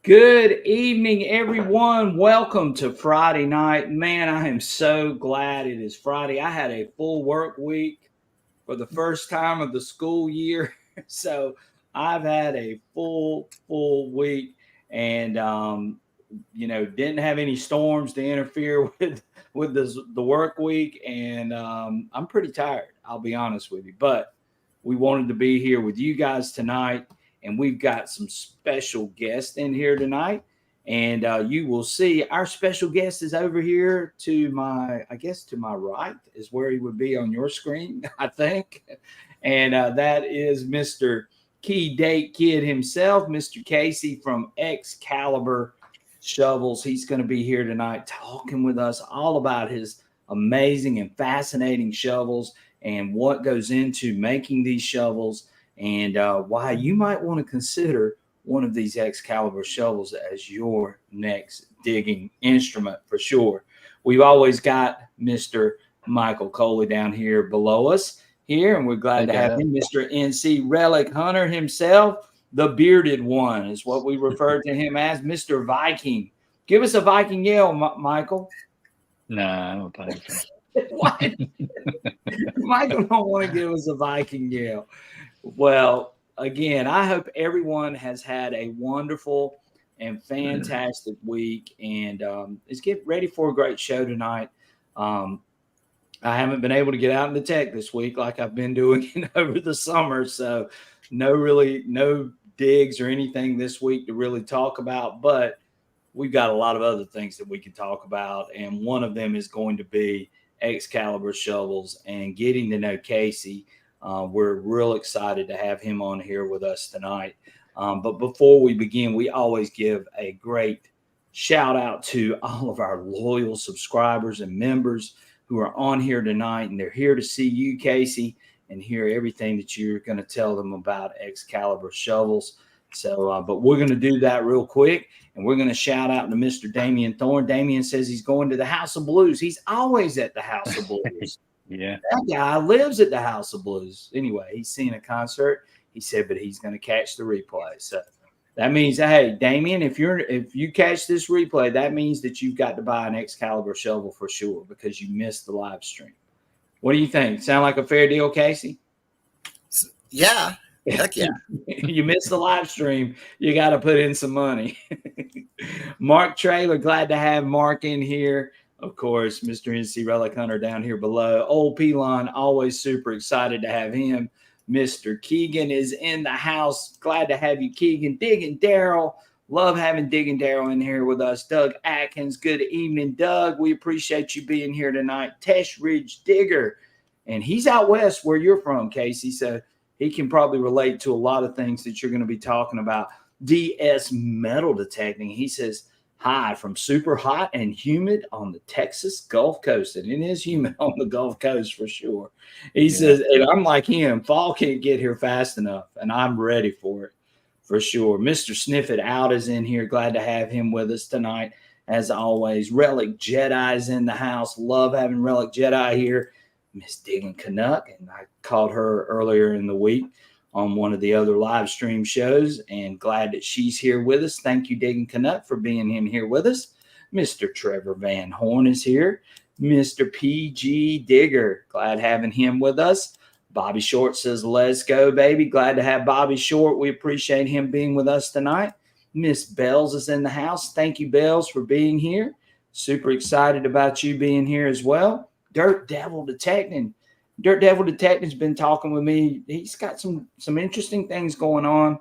Good evening, everyone. Welcome to Friday night. Man, I am so glad it is Friday. I had a full work week for the first time of the school year. So I've had a full week and, didn't have any storms to interfere with the work week. And I'm pretty tired, I'll be honest with you. But we wanted to be here with you guys tonight and we've got some special guests in here tonight. And you will see our special guest is over here to my right is where he would be on your screen, I think. And that is Mr. Key Date Kid himself, Mr. Casey from Excalibur Shovels. He's going to be here tonight talking with us all about his amazing and fascinating shovels and what goes into making these shovels and why you might want to consider one of these Excalibur shovels as your next digging instrument for sure. We've always got Mr. Michael Coley down here below us here, and we're glad to have him, Mr. NC Relic Hunter himself. The bearded one is what we refer to him as, Mr. Viking. Give us a Viking yell, Michael. Nah, I don't think so. What? Michael don't want to give us a Viking yell. Well, again, I hope everyone has had a wonderful and fantastic week and is getting ready for a great show tonight. I haven't been able to get out in the tech this week like I've been doing over the summer. So no digs or anything this week to really talk about, but we've got a lot of other things that we can talk about. And one of them is going to be Excalibur Shovels and getting to know Casey. We're real excited to have him on here with us tonight. But before we begin, we always give a great shout out to all of our loyal subscribers and members who are on here tonight. And they're here to see you, Casey, and hear everything that you're going to tell them about Excalibur Shovels. So, but we're going to do that real quick. And we're going to shout out to Mr. Damian Thorne. Damian says he's going to the House of Blues. He's always at the House of Blues. Yeah. That guy lives at the House of Blues. Anyway, he's seen a concert. He said, but he's going to catch the replay. So that means, hey, Damien, if you catch this replay, that means that you've got to buy an Excalibur shovel for sure because you missed the live stream. What do you think? Sound like a fair deal, Casey? Yeah. Heck yeah. You missed the live stream. You got to put in some money. Mark Traylor, glad to have Mark in here. Of course, Mr. NC Relic Hunter down here below. Old Pelon, always super excited to have him. Mr. Keegan is in the house. Glad to have you, Keegan. Digging Daryl. Love having Digging Daryl in here with us. Doug Atkins, good evening, Doug. We appreciate you being here tonight. Tesh Ridge Digger. And he's out west where you're from, Casey, so he can probably relate to a lot of things that you're going to be talking about. DS Metal Detecting. He says, hi from super hot and humid on the Texas Gulf Coast. And it is humid on the Gulf Coast for sure. He says, and I'm like him, fall can't get here fast enough. And I'm ready for it for sure. Mr. Sniff It Out is in here. Glad to have him with us tonight. As always, Relic Jedi is in the house. Love having Relic Jedi here. Miss Diggin Canuck, and I called her earlier in the week on one of the other live stream shows, and glad that she's here with us. Thank you, Diggin Canuck, for being in here with us. Mr. Trevor Van Horn is here. Mr. PG Digger, glad having him with us. Bobby Short says, let's go, baby. Glad to have Bobby Short. We appreciate him being with us tonight. Miss Bells is in the house. Thank you, Bells, for being here. Super excited about you being here as well. Dirt Devil Detecting. Dirt Devil Detective's been talking with me. He's got some interesting things going on.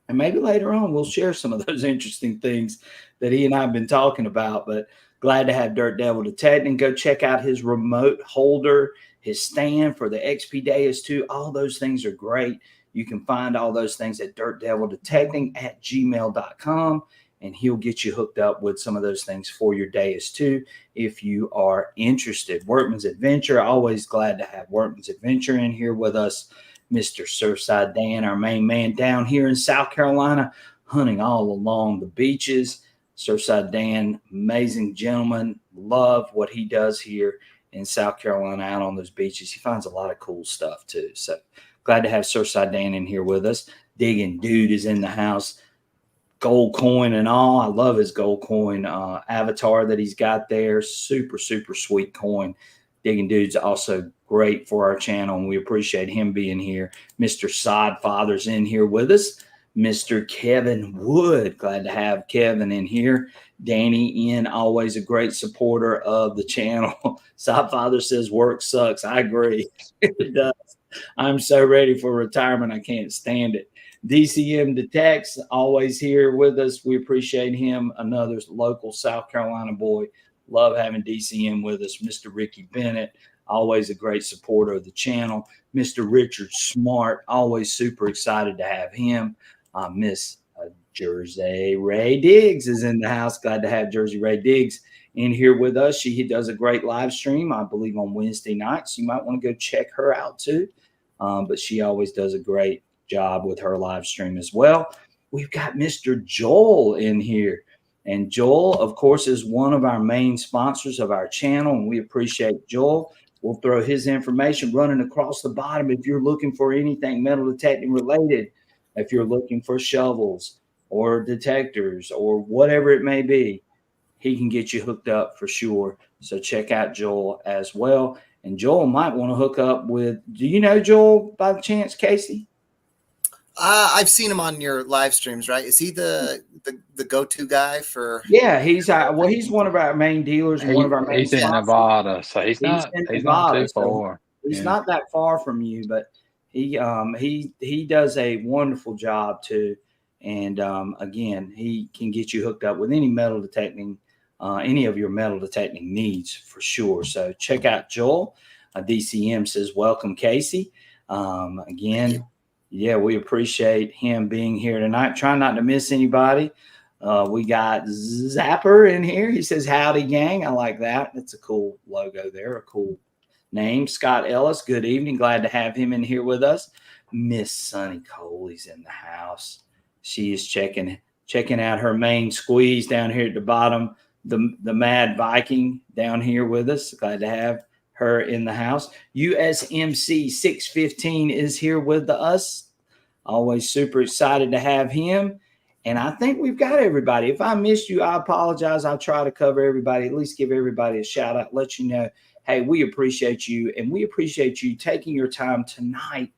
And maybe later on we'll share some of those interesting things that he and I have been talking about. But glad to have Dirt Devil Detecting. Go check out his remote holder, his stand for the XP Deus 2. All those things are great. You can find all those things at dirtdevilDetecting@gmail.com. And he'll get you hooked up with some of those things for your Deus 2 if you are interested. Workman's Adventure, always glad to have Workman's Adventure in here with us. Mr. Surfside Dan, our main man down here in South Carolina, hunting all along the beaches. Surfside Dan, amazing gentleman. Love what he does here in South Carolina out on those beaches. He finds a lot of cool stuff too. So glad to have Surfside Dan in here with us. Digging Dude is in the house. gold coin and all. I love his gold coin avatar that he's got there. Super, super sweet coin. Digging Dude's also great for our channel, and we appreciate him being here. Mr. Sodfather's in here with us. Mr. Kevin Wood, glad to have Kevin in here. Danny in, always a great supporter of the channel. Sodfather says work sucks. I agree. It does. I'm so ready for retirement. I can't stand it. DCM Detects, always here with us. We appreciate him. Another local South Carolina boy. Love having DCM with us. Mr. Ricky Bennett, always a great supporter of the channel. Mr. Richard Smart, always super excited to have him. Miss Jersey Ray Diggs is in the house. Glad to have Jersey Ray Diggs in here with us. She does a great live stream, I believe, on Wednesday nights. You might want to go check her out too. But she always does a great job with her live stream as well. We've got Mr. Joel in here. And Joel, of course, is one of our main sponsors of our channel, and we appreciate Joel. We'll throw his information running across the bottom if you're looking for anything metal detecting related, if you're looking for shovels or detectors or whatever it may be. He can get you hooked up for sure. So check out Joel as well. And Joel might want to hook up with, do you know Joel by chance, Casey? I've seen him on your live streams, right? Is he the go-to guy for? Yeah, he's one of our main dealers and one of our main He's in sponsors. Nevada, so he's not too far. He's not that far from you, but he does a wonderful job too. And again, he can get you hooked up with any metal detecting, any of your metal detecting needs for sure. So check out Joel. DCM says, welcome, Casey. Again, yeah, we appreciate him being here tonight. Try not to miss anybody. We got Zapper in here. He says, howdy, gang. I like that. That's a cool logo there, a cool name. Scott Ellis, good evening. Glad to have him in here with us. Miss Sunny Coley's in the house. She is checking out her main squeeze down here at the bottom. The Mad Viking down here with us. Glad to have her in the house. USMC 615 is here with us. Always super excited to have him. And I think we've got everybody. If I missed you, I apologize. I'll try to cover everybody, at least give everybody a shout out, let you know, hey, we appreciate you. And we appreciate you taking your time tonight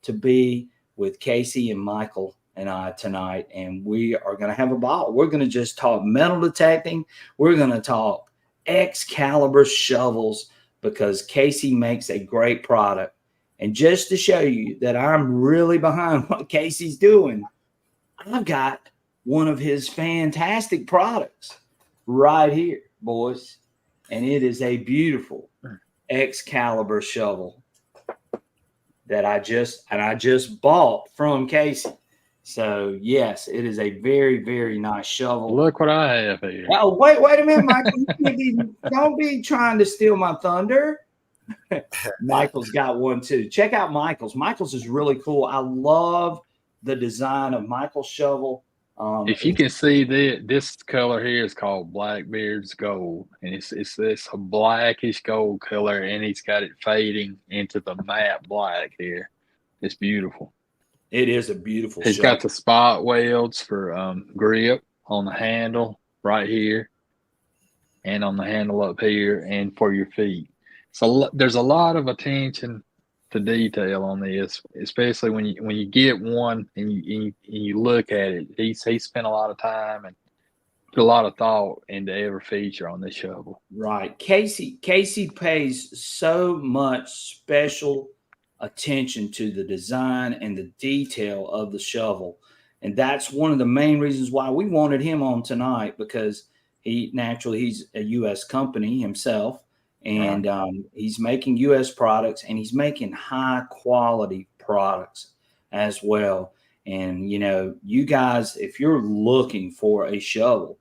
to be with Casey and Michael and I tonight. And we are going to have a ball. We're going to just talk metal detecting. We're going to talk Excalibur Shovels because Casey makes a great product. And just to show you that I'm really behind what Casey's doing, I've got one of his fantastic products right here, boys. And it is a beautiful Excalibur shovel that I just bought from Casey. So, yes, it is a very, very nice shovel. Look what I have here. Oh, wait a minute, Michael. Don't be trying to steal my thunder. Michael's got one too. Check out Michael's. Michael's is really cool. I love the design of Michael's shovel. If you can see this color here is called Blackbeard's Gold, and it's this blackish gold color, and he's got it fading into the matte black here. It's beautiful. It is a beautiful He's shovel. got the spot welds for grip on the handle right here and on the handle up here and for your feet. So there's a lot of attention to detail on this, especially when you get one and you look at it. He spent a lot of time and put a lot of thought into every feature on this shovel. Right. Casey pays so much special attention to the design and the detail of the shovel. And that's one of the main reasons why we wanted him on tonight, because he's a U.S. company himself. And he's making U.S. products, and he's making high quality products as well. And, you know, you guys, if you're looking for a shovel,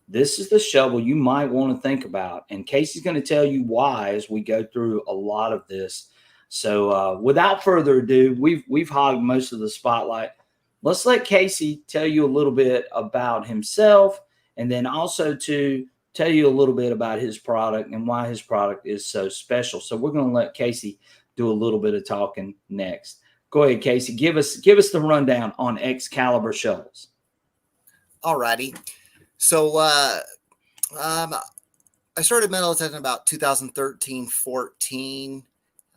this is the shovel you might want to think about. And Casey's going to tell you why as we go through a lot of this. So without further ado, we've hogged most of the spotlight. Let's let Casey tell you a little bit about himself, and then also to tell you a little bit about his product and why his product is so special. So we're going to let Casey do a little bit of talking next. Go ahead, Casey. Give us the rundown on Excalibur Shovels. Alrighty. So I started metal detecting about 2013, 14.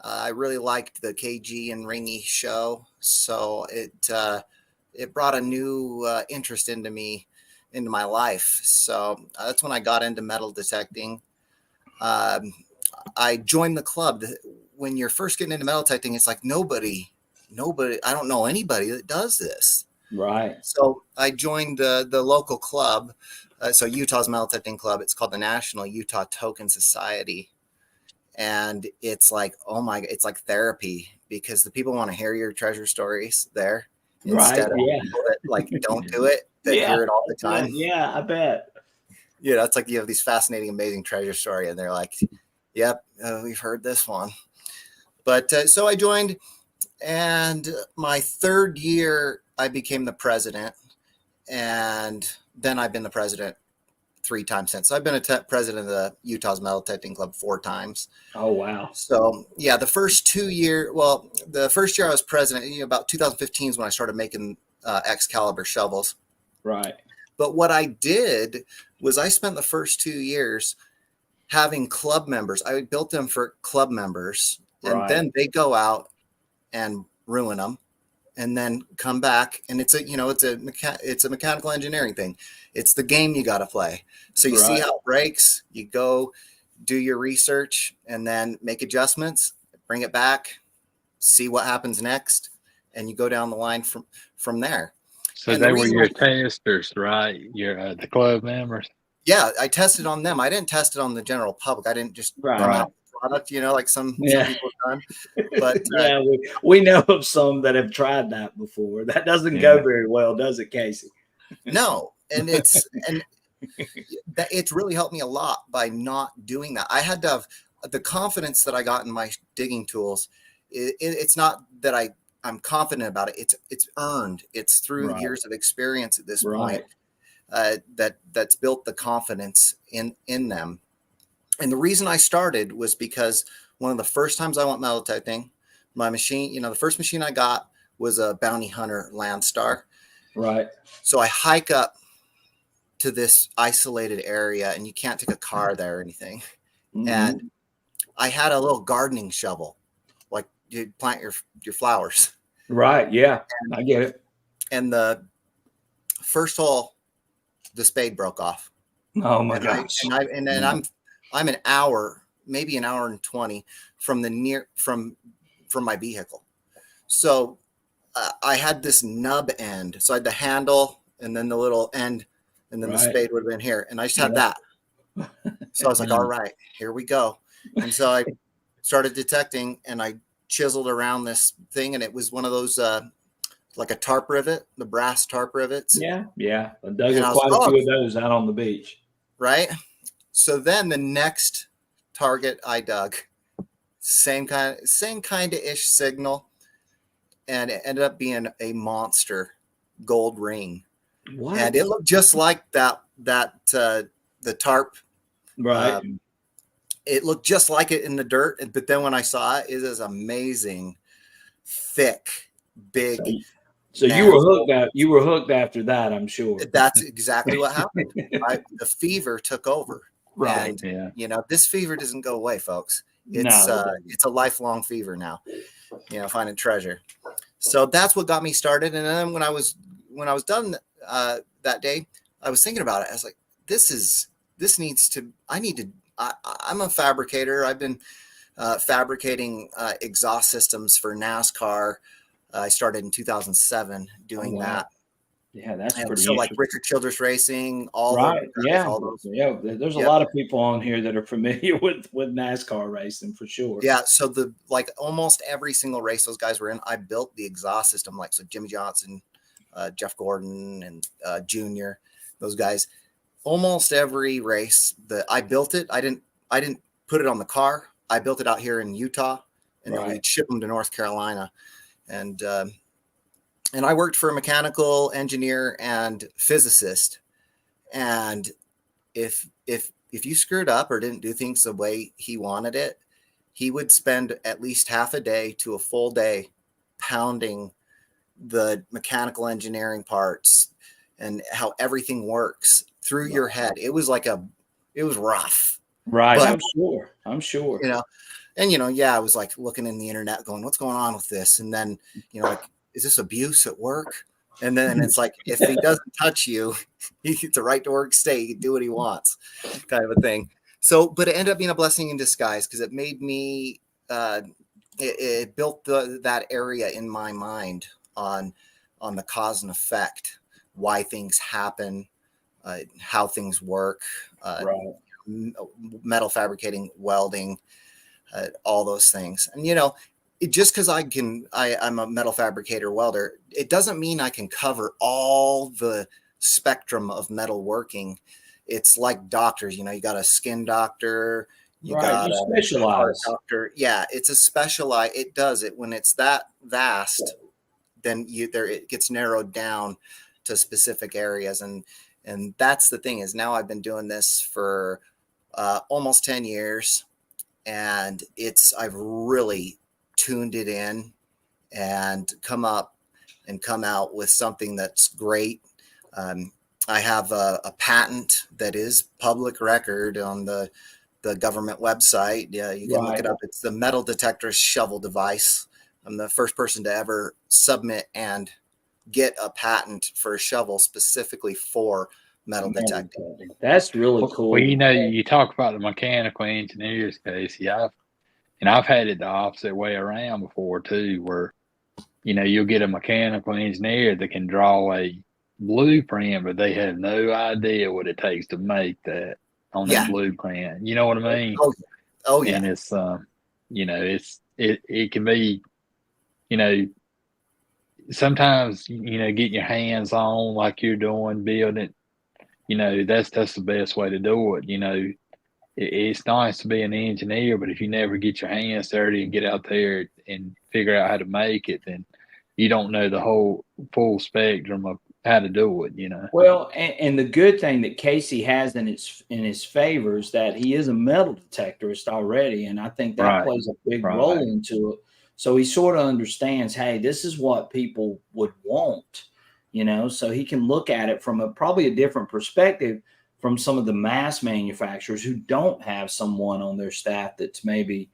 I really liked the KG and Ringy show, so it brought a new interest into my life. So that's when I got into metal detecting. I joined the club. When you're first getting into metal detecting, it's like nobody. I don't know anybody that does this. Right. So I joined the local club. So Utah's metal detecting club. It's called the National Utah Token Society. And it's like, oh my, it's like therapy because the people want to hear your treasure stories there instead of people that like don't do it, that hear it all the time. Yeah, I bet. Yeah, it's like you have these fascinating, amazing treasure story, and they're like, yep, we've heard this one. But so I joined, and my third year, I became the president, and then I've been the president 3 times since. So I've been a president of the Utah's Metal Detecting Club 4 times. Oh, wow. So yeah, the first year I was president, about 2015 is when I started making Excalibur shovels. Right. But what I did was I spent the first 2 years having club members. I built them for club members, and then they go out and ruin them, and then come back. And it's a mechanical engineering thing. It's the game you got to play. So you see how it breaks, you go do your research, and then make adjustments, bring it back, see what happens next, and you go down the line from there. So and they were your testers, right? Your the club members. Yeah, I tested on them. I didn't test it on the general public. I didn't just come out with the product, like some people have done. But yeah, we know of some that have tried that before. That doesn't go very well, does it, Casey? No, and it's really helped me a lot by not doing that. I had to have the confidence that I got in my digging tools. It's not that I'm confident about it. It's earned. It's through years of experience at this point. That's built the confidence in them. And the reason I started was because one of the first times I went metal detecting, my machine, the first machine I got was a Bounty Hunter Landstar. Right. So I hike up to this isolated area, and you can't take a car there or anything. Mm-hmm. And I had a little gardening shovel, like you plant your flowers. Right. Yeah, I get it. And the first hole, the spade broke off. Oh my gosh! And then I'm an hour, maybe an hour and 20 from my vehicle. So I had this nub end. So I had the handle and then the little end, and then the spade would have been here. And I just had that. So I was like, all right, here we go. And so I started detecting, and I chiseled around this thing, and it was one of those like a tarp rivet, the brass tarp rivets. Yeah. I dug quite a few of those out on the beach. Right. So then the next target I dug, same kind of ish signal, and it ended up being a monster gold ring. What? And it looked just like that the tarp. Right. It looked just like it in the dirt, but then when I saw it, it was amazing, thick, big. So you were hooked after that, I'm sure. That's exactly what happened. The fever took over. Right. And, this fever doesn't go away, folks. It's a lifelong fever now, finding treasure. So that's what got me started. And then when I was done that day, I was thinking about it. I was like, I'm a fabricator. I've been fabricating exhaust systems for NASCAR. I started in 2007 doing that. Yeah, that's pretty. So like Richard Childress Racing, all those. Yeah, there's a lot of people on here that are familiar with NASCAR racing for sure. Yeah, so almost every single race those guys were in, I built the exhaust system. So Jimmy Johnson, Jeff Gordon, and Junior, those guys. Almost every race that I built it, I didn't put it on the car. I built it out here in Utah, and then we'd ship them to North Carolina. And I worked for a mechanical engineer and physicist. And if you screwed up or didn't do things the way he wanted it, he would spend at least half a day to a full day pounding the mechanical engineering parts, and how everything works through your head. It was rough. Right. But, I'm sure. You know, and, you know, yeah, I was like looking in the internet going, what's going on with this? And then, you know, like, is this abuse at work? And then it's like, if he doesn't touch you, he gets a right to work stay. He can do what he wants, kind of a thing. So, but it ended up being a blessing in disguise because it made me, it built that area in my mind on the cause and effect, why things happen, how things work, metal fabricating, welding, all those things. And, you know, just because I'm a metal fabricator welder, it doesn't mean I can cover all the spectrum of metal working. It's like doctors, you know, you got a skin doctor, you got you a specialize. heart doctor. Yeah, it's a specialized. It does it when it's that vast, then it gets narrowed down to specific areas. And that's the thing is now I've been doing this for almost 10 years, and I've really tuned it in and come out with something that's great. I have a patent that is public record on the government website. Yeah, you can look it up. It's the metal detector shovel device. I'm the first person to ever submit and get a patent for a shovel specifically for metal detecting. That's really cool. Well, you know, you talk about the mechanical engineers, Casey. I've had it the opposite way around before too, where, you know, you'll get a mechanical engineer that can draw a blueprint, but they have no idea what it takes to make that on that blueprint. You know what I mean? Oh yeah. And it's you know, it can be, you know, sometimes, you know, getting your hands on like you're doing, building it, you know, that's the best way to do it. You know, it's nice to be an engineer, but if you never get your hands dirty and get out there and figure out how to make it, then you don't know the whole full spectrum of how to do it, you know. Well, and the good thing that Casey has in his favor is that he is a metal detectorist already, and I think that plays a big role into it. So he sort of understands, hey, this is what people would want, you know, so he can look at it from probably a different perspective from some of the mass manufacturers who don't have someone on their staff that's maybe,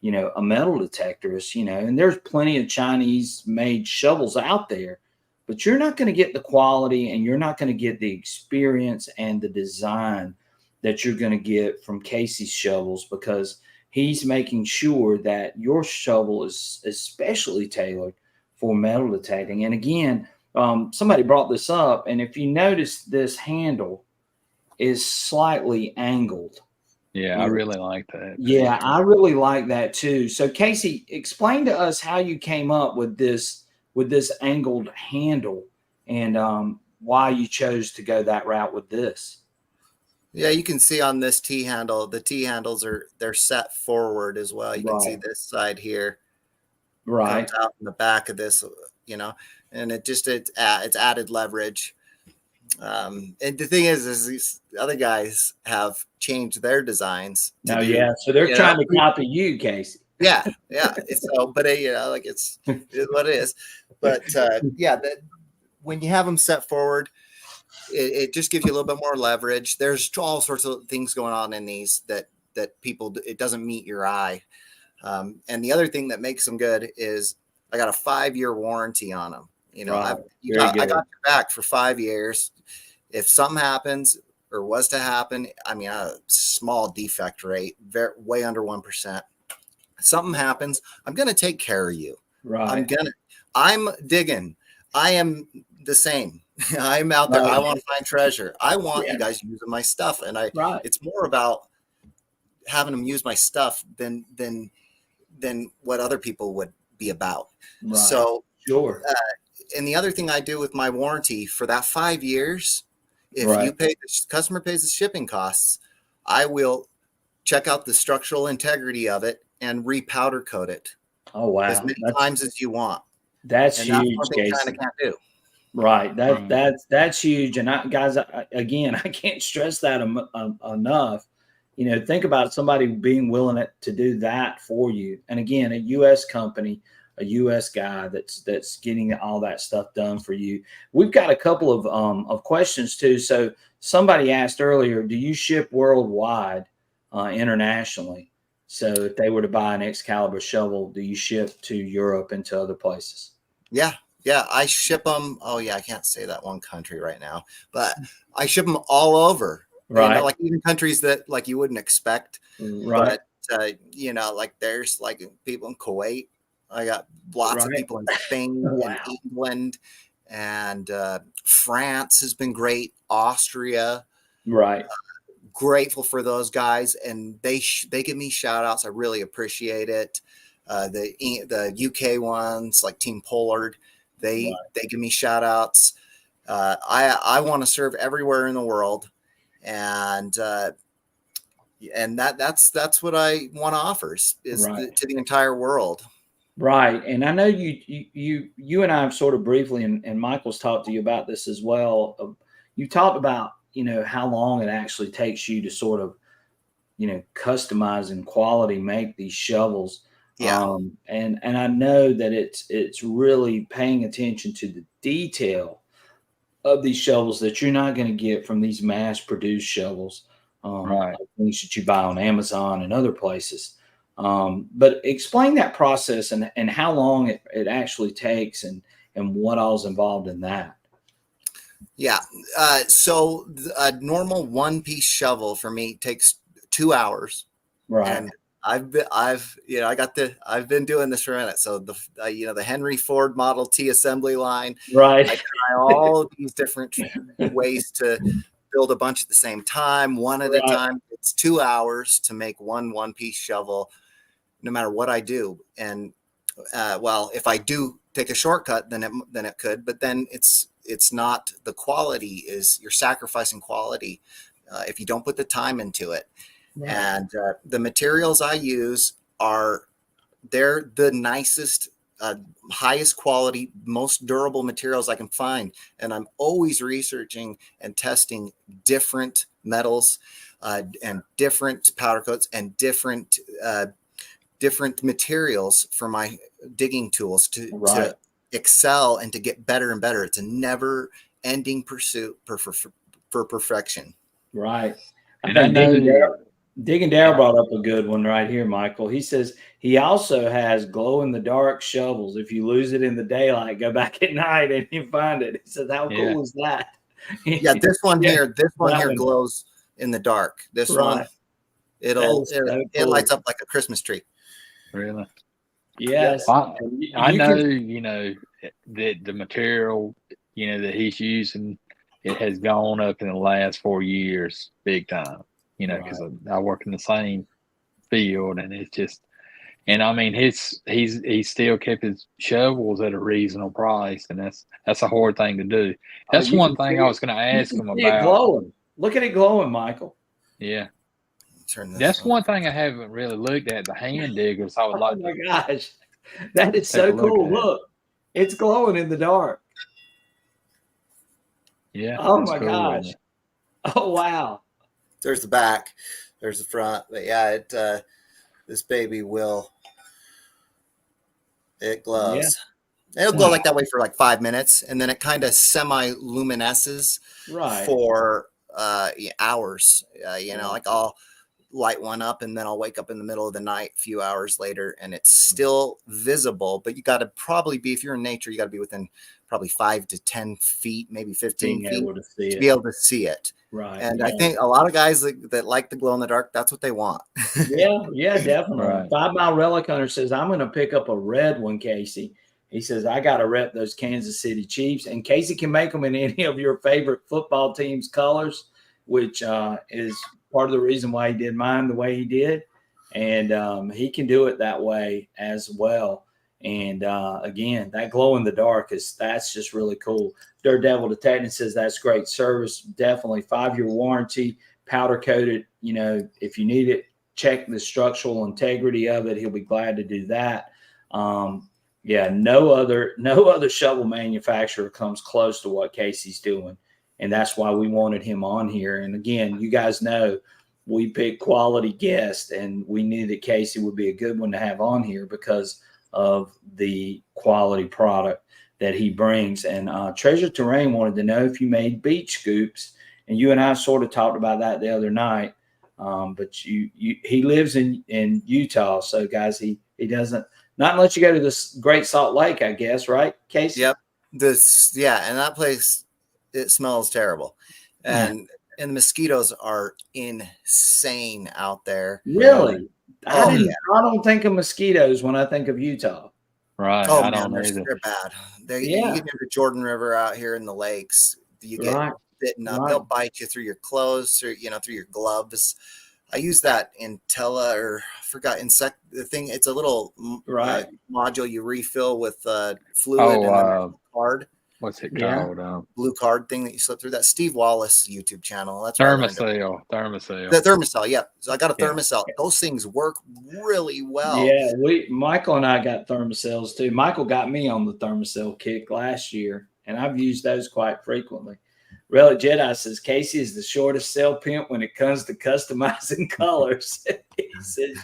you know, a metal detectorist, you know, and there's plenty of Chinese made shovels out there, but you're not going to get the quality and you're not going to get the experience and the design that you're going to get from Casey's shovels, because he's making sure that your shovel is especially tailored for metal detecting. And again, somebody brought this up, and if you notice, this handle is slightly angled. Yeah, I really like that. Yeah, I really like that too. So Casey, explain to us how you came up with this angled handle, and why you chose to go that route with this. Yeah, you can see on this T handle, the T handles they're set forward as well. You can see this side here, comes out in the back of this, you know, and it's added leverage. And the thing is these other guys have changed their designs. So they're trying to copy you, Casey. Yeah. So, but you know, like it's what it is. But when you have them set forward, it just gives you a little bit more leverage. There's all sorts of things going on in these that people, it doesn't meet your eye. And the other thing that makes them good is I got a 5-year warranty on them. You know, I got your back for 5 years. If something happens or was to happen, I mean, a small defect rate, way under 1%. Something happens, I'm going to take care of you. I'm digging. I am the same. I'm out there. I want to find treasure. I want you guys using my stuff. And it's more about having them use my stuff than what other people would be about. So, and the other thing I do with my warranty for that 5 years, if the customer pays the shipping costs, I will check out the structural integrity of it and repowder coat it. Oh, wow. As many times as you want. That's huge, Casey. Kind of can't do. Right. That's huge. And guys, again, I can't stress that enough. You know, think about somebody being willing to do that for you. And again, a U.S. company, a U.S. guy that's getting all that stuff done for you. We've got a couple of questions too. So somebody asked earlier, do you ship worldwide, internationally? So if they were to buy an Excalibur shovel, do you ship to Europe and to other places? Yeah. Yeah, I ship them. Oh yeah, I can't say that one country right now, but I ship them all over. Right. You know, like even countries that like you wouldn't expect. Right. But you know, like there's like people in Kuwait. I got lots of Right. people in Spain Wow. and England, and France has been great. Austria, Right. grateful for those guys, and they give me shout outs. I really appreciate it. The UK ones like Team Pollard, they give me shout outs. I want to serve everywhere in the world, and that's what I want to offer is to the entire world. Right. And I know you and I have sort of briefly, and Michael's talked to you about this as well. You talked about, you know, how long it actually takes you to sort of, you know, customize and quality make these shovels. Yeah. And I know that it's really paying attention to the detail of these shovels that you're not going to get from these mass produced shovels, Right. like things that you buy on Amazon and other places. But explain that process and how long it actually takes and what all's involved in that. Yeah. So a normal one-piece shovel for me takes 2 hours. Right. And I've been doing this for a minute. So the Henry Ford Model T assembly line. Right. I try all of these different ways to build a bunch at the same time, one at a time. It's 2 hours to make one-piece shovel, no matter what I do. And well, if I do take a shortcut, then it could, but then it's not the quality is you're sacrificing quality if you don't put the time into it. Right. And the materials I use they're the nicest, highest quality, most durable materials I can find. And I'm always researching and testing different metals and different powder coats and different materials for my digging tools to excel and to get better and better. It's a never ending pursuit for perfection. Right. And I know Digging Darrell brought up a good one right here, Michael. He says he also has glow in the dark shovels. If you lose it in the daylight, go back at night and you find it. He says, how cool is that? Yeah, this one here glows in the dark. This one, it lights up like a Christmas tree. Really? Yes. I know, you know, that the material, you know, that he's using, it has gone up in the last 4 years, big time. You know, because I work in the same field, and it's just, and I mean, he's still kept his shovels at a reasonable price, and that's a hard thing to do. That's one thing I was going to ask him about. Glowing. Look at it glowing, Michael. Yeah. That's one thing I haven't really looked at, the hand diggers. I would like. Oh my gosh, that is so cool! Look, it's glowing in the dark. Yeah. Oh my gosh. Oh wow. There's the back, there's the front, but yeah, this baby it glows. Yeah. It'll glow like that way for like 5 minutes, and then it kind of semi-luminesces for hours. You know, like I'll light one up, and then I'll wake up in the middle of the night a few hours later, and it's still visible. But you got to probably be, if you're in nature, you got to be within probably 5 to 10 feet, maybe 15 feet to be able to see it. Right. And I think a lot of guys that like the glow in the dark, that's what they want. Yeah, definitely. 5 Mile Relic Hunter says, I'm going to pick up a red one, Casey. He says, I got to rep those Kansas City Chiefs. And Casey can make them in any of your favorite football team's colors, which is part of the reason why he did mine the way he did. And he can do it that way as well. And again, that glow in the dark that's just really cool. Dirt Devil Detective says that's great service. Definitely 5-year warranty, powder coated. You know, if you need it, check the structural integrity of it. He'll be glad to do that. Yeah, no other shovel manufacturer comes close to what Casey's doing. And that's why we wanted him on here. And again, you guys know we pick quality guests, and we knew that Casey would be a good one to have on here because of the quality product that he brings. And Treasure Terrain wanted to know if you made beach scoops, and you and I sort of talked about that the other night. But he lives in Utah, so guys, he doesn't, not unless you go to this Great Salt Lake, I guess, right, Casey? Yep. And that place, it smells terrible, and the mosquitoes are insane out there. Really? Oh, I don't think of mosquitoes when I think of Utah. Right. Oh I man, don't either. they're bad. You Yeah. get near the Jordan River out here in the lakes, you get Right. bitten up. Right. They'll bite you through your clothes or through your gloves. I use that Intella, or I forgot the thing. It's a little module you refill with fluid and then card. What's it Yeah. called? Blue card thing that you slip through. That Steve Wallace YouTube channel. That's Thermacell. The Thermacell, yeah. So I got a Thermacell. Those things work really well. Yeah, Michael and I got Thermacells too. Michael got me on the Thermacell kick last year, and I've used those quite frequently. Relic Jedi says Casey is the shortest cell pimp when it comes to customizing colors. He says,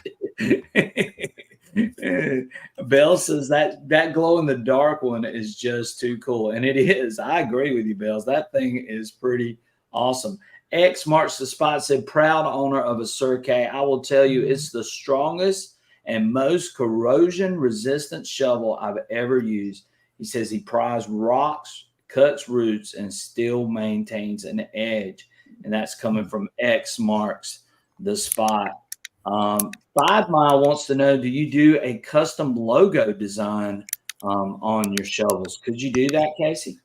Bell says that glow in the dark one is just too cool, and it is. I agree with you, Bells. That thing is pretty awesome. X marks the spot. Said proud owner of a Surkey. I will tell you, it's the strongest and most corrosion resistant shovel I've ever used. He says he pries rocks, cuts roots, and still maintains an edge. And that's coming from X marks the spot. 5 Mile wants to know, do you do a custom logo design on your shovels? Could you do that, Casey?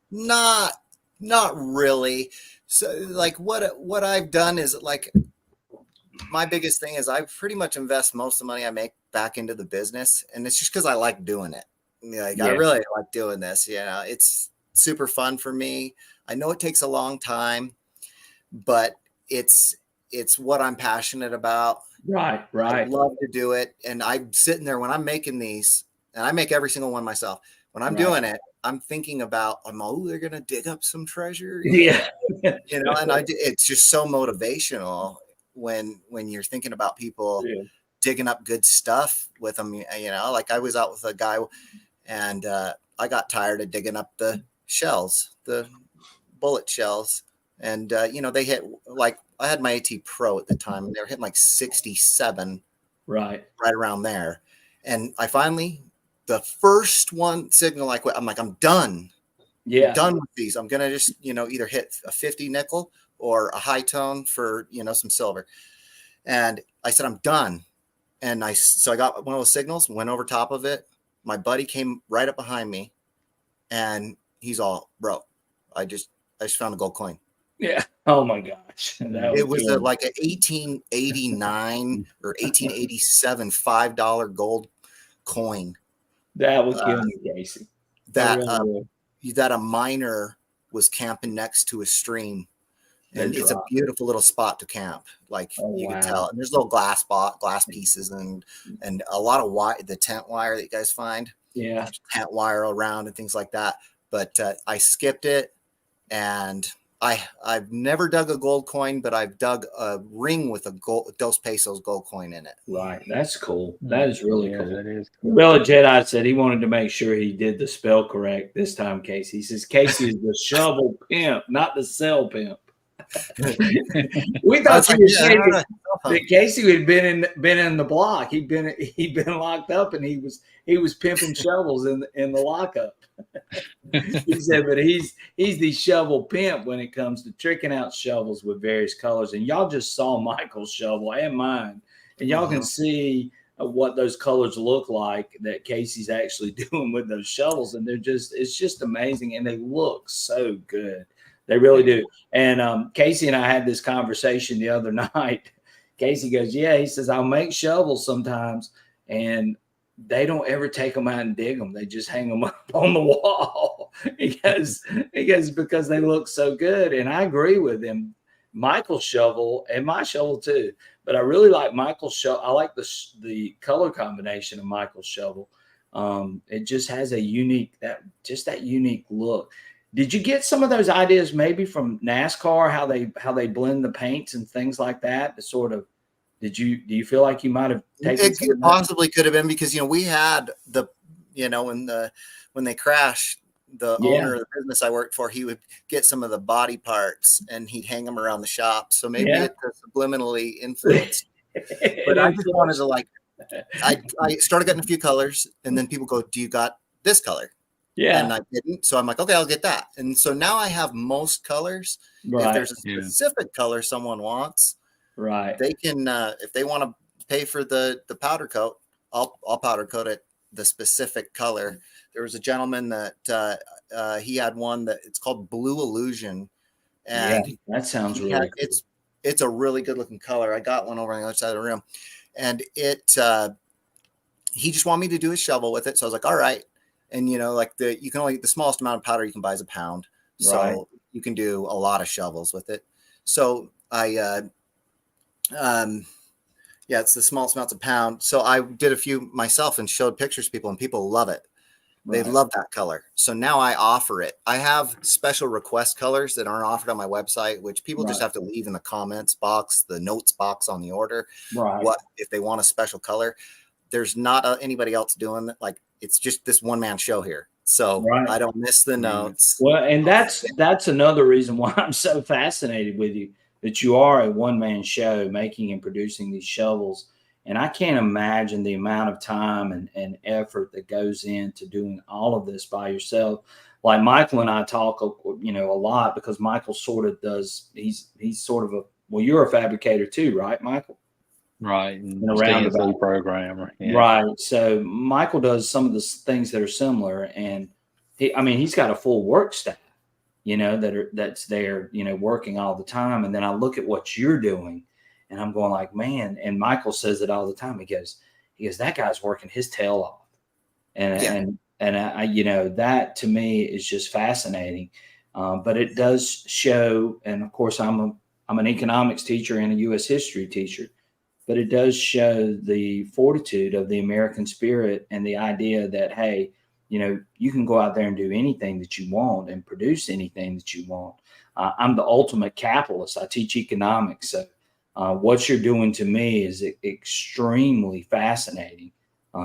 Not really. So like what I've done is, like, my biggest thing is I pretty much invest most of the money I make back into the business, and it's just because I like doing it. I really like doing this. It's super fun for me. I know it takes a long time, but it's what I'm passionate about. Right. I love to do it, and I'm sitting there when I'm making these, and I make every single one myself. When I'm doing it, I'm thinking about, they're gonna dig up some treasure. Yeah. And it's just so motivational when you're thinking about people digging up good stuff with them. Like I was out with a guy, and I got tired of digging up the shells, the bullet shells, and they hit, like, I had my AT Pro at the time, and they were hitting like 67, right around there. And I finally, the first one signal I quit, I'm like, I'm done. I'm done with these. I'm gonna just either hit a 50 nickel or a high tone for some silver. And I said, I'm done. And so I got one of those signals, went over top of it. My buddy came right up behind me, and he's all, bro, I just found a gold coin. Yeah. Oh my gosh. It was like an 1889 or 1887 $5 gold coin. That would kill me, Casey. That a miner was camping next to a stream. And it's a beautiful little spot to camp. Like you can tell. And there's little glass pieces and a lot of the tent wire that you guys find. Yeah. Tent wire around and things like that. But I skipped it, and I've never dug a gold coin, but I've dug a ring with a Dos Pesos gold coin in it. Right. That's cool. That is really cool. That is cool. Well, Jedi said he wanted to make sure he did the spell correct this time, Casey. He says Casey is the shovel pimp, not the cell pimp. We thought you were saying that Casey had been in the block. He'd been locked up, and he was pimping shovels in the lockup. He said, but he's the shovel pimp when it comes to tricking out shovels with various colors. And y'all just saw Michael's shovel and mine, and y'all can see what those colors look like that Casey's actually doing with those shovels, and it's just amazing, and they look so good. They really do. And Casey and I had this conversation the other night. Casey goes, he says, I'll make shovels sometimes, and they don't ever take them out and dig them. They just hang them up on the wall. because they look so good. And I agree with him. Michael's shovel, and my shovel too, but I really like Michael's shovel. I like the color combination of Michael's shovel. It just has a unique look. Did you get some of those ideas maybe from NASCAR, how they blend the paints and things like that to sort of Do you feel like you might have taken It possibly could have been, because, you know, we had the, you know, when they crashed, the owner of the business I worked for, he would get some of the body parts and he'd hang them around the shop. So maybe it subliminally influenced. But I just wanted to, like, I started getting a few colors, and then people go, "Do you got this color?" Yeah. And I didn't. So I'm like, okay, I'll get that. And so now I have most colors. If there's a specific color someone wants, they can, if they want to pay for the powder coat, I'll powder coat it the specific color. There was a gentleman that he had one that it's called Blue Illusion. And that sounds really cool. It's a really good looking color. I got one over on the other side of the room, and he just wanted me to do a shovel with it. So I was like, all right. And, you know, like the smallest amount of powder you can buy is a pound. So you can do a lot of shovels with it. So it's the smallest amounts a pound. So I did a few myself and showed pictures to people, and people love it. They love that color. So now I offer it. I have special request colors that aren't offered on my website, which people just have to leave in the comments box, the notes box on the order. What if they want a special color? There's not anybody else doing that. Like, it's just this one-man show here. So I don't miss the notes. Well, and that's another reason why I'm so fascinated with you, that you are a one-man show making and producing these shovels. And I can't imagine the amount of time and effort that goes into doing all of this by yourself. Like Michael and I talk, you know, a lot, because Michael sort of does, he's sort of you're a fabricator too, right, Michael? Right. And a roundabout programmer. Yeah. Right. So Michael does some of the things that are similar, and he's got a full work staff, you know, that's there, you know, working all the time. And then I look at what you're doing, and I'm going like, man, and Michael says it all the time. He goes, that guy's working his tail off. And I, you know, that to me is just fascinating. But it does show, and of course I'm an economics teacher and a U.S. history teacher, but it does show the fortitude of the American spirit and the idea that, hey, you know, you can go out there and do anything that you want and produce anything that you want. I'm the ultimate capitalist. I teach economics. So what you're doing to me is extremely fascinating,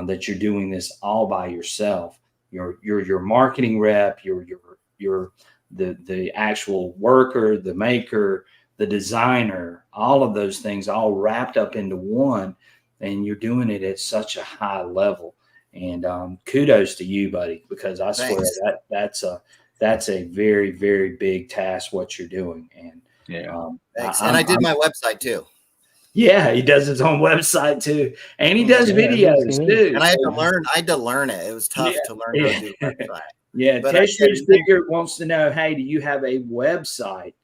that you're doing this all by yourself. You're your marketing rep, you're the actual worker, the maker, the designer, all of those things all wrapped up into one, and you're doing it at such a high level. And kudos to you, buddy, because I swear that's a very, very big task what you're doing. And thanks. And I did my website too. Yeah, he does his own website too, and he does videos too. And I had to learn it. It was tough to learn how to do the website. Test Sticker wants to know, hey, do you have a website?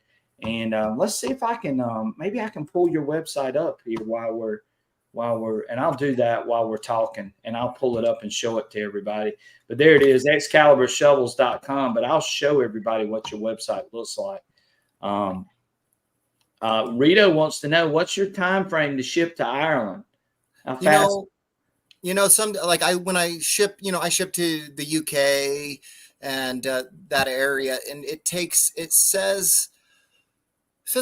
And let's see if I can, maybe I can pull your website up here while we're, and I'll do that while we're talking, and I'll pull it up and show it to everybody. But there it is, excaliburshovels.com. But I'll show everybody what your website looks like. Rito wants to know, what's your time frame to ship to Ireland? How fast? You know, when I ship, you know, I ship to the UK and that area, and it says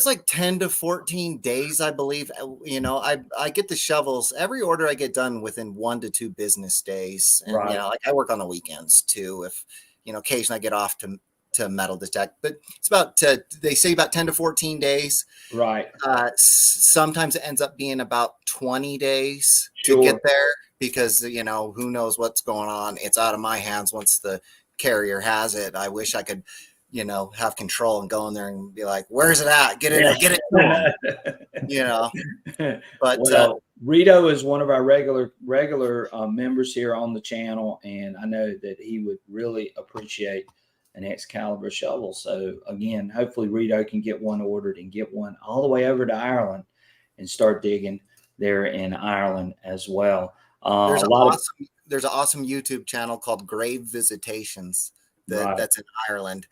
like 10 to 14 days, I believe. You know, I get the shovels, every order I get done within 1 to 2 business days. And, you know, like I work on the weekends too. If, you know, occasionally I get off to metal detect, but it's about, they say about 10 to 14 days. Right. Sometimes it ends up being about 20 days to get there, because, you know, who knows what's going on. It's out of my hands once the carrier has it. I wish I could, you know, have control and go in there and be like, where's it at? Get it to them. You know, but Rito is one of our regular members here on the channel, and I know that he would really appreciate an Excalibur shovel. So again, hopefully Rito can get one ordered and get one all the way over to Ireland and start digging there in Ireland as well. There's an awesome YouTube channel called Grave Visitations that's in Ireland.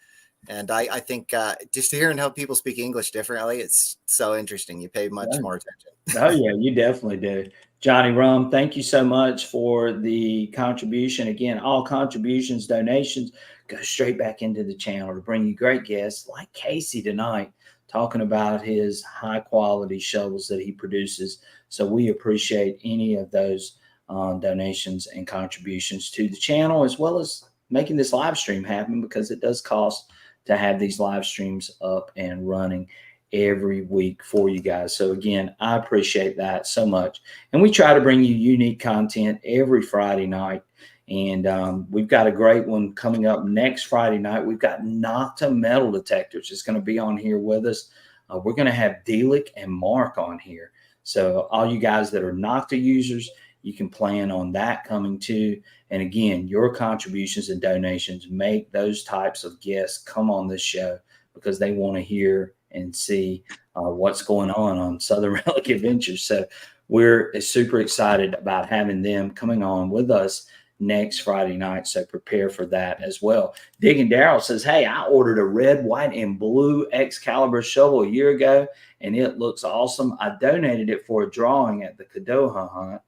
And I think just hearing how people speak English differently, it's so interesting. You pay much more attention. Oh, yeah, you definitely do. Johnny Rum, thank you so much for the contribution. Again, all contributions, donations go straight back into the channel to bring you great guests like Casey tonight, talking about his high quality shovels that he produces. So we appreciate any of those donations and contributions to the channel, as well as making this live stream happen, because it does cost to have these live streams up and running every week for you guys. So again, I appreciate that so much. And we try to bring you unique content every Friday night. And we've got a great one coming up next Friday night. We've got Nocta metal detectors. It's going to be on here with us. We're going to have Delic and Mark on here. So all you guys that are Nocta users, you can plan on that coming too. And again, your contributions and donations make those types of guests come on this show, because they want to hear and see what's going on Southern Relic Adventures. So we're super excited about having them coming on with us next Friday night. So prepare for that as well. Digging Daryl says, hey, I ordered a red, white, and blue Excalibur shovel a year ago, and it looks awesome. I donated it for a drawing at the Kadoha hunt,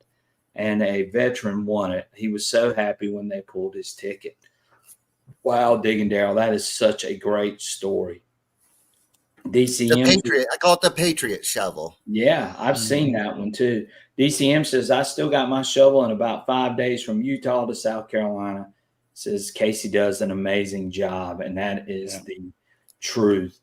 and a veteran won it. He was so happy when they pulled his ticket. Wow, Digging Daryl, that is such a great story. DCM, the Patriot. I call it the Patriot shovel. Yeah, I've seen that one too. DCM says, I still got my shovel in about 5 days from Utah to South Carolina. Says Casey does an amazing job, and that is the truth.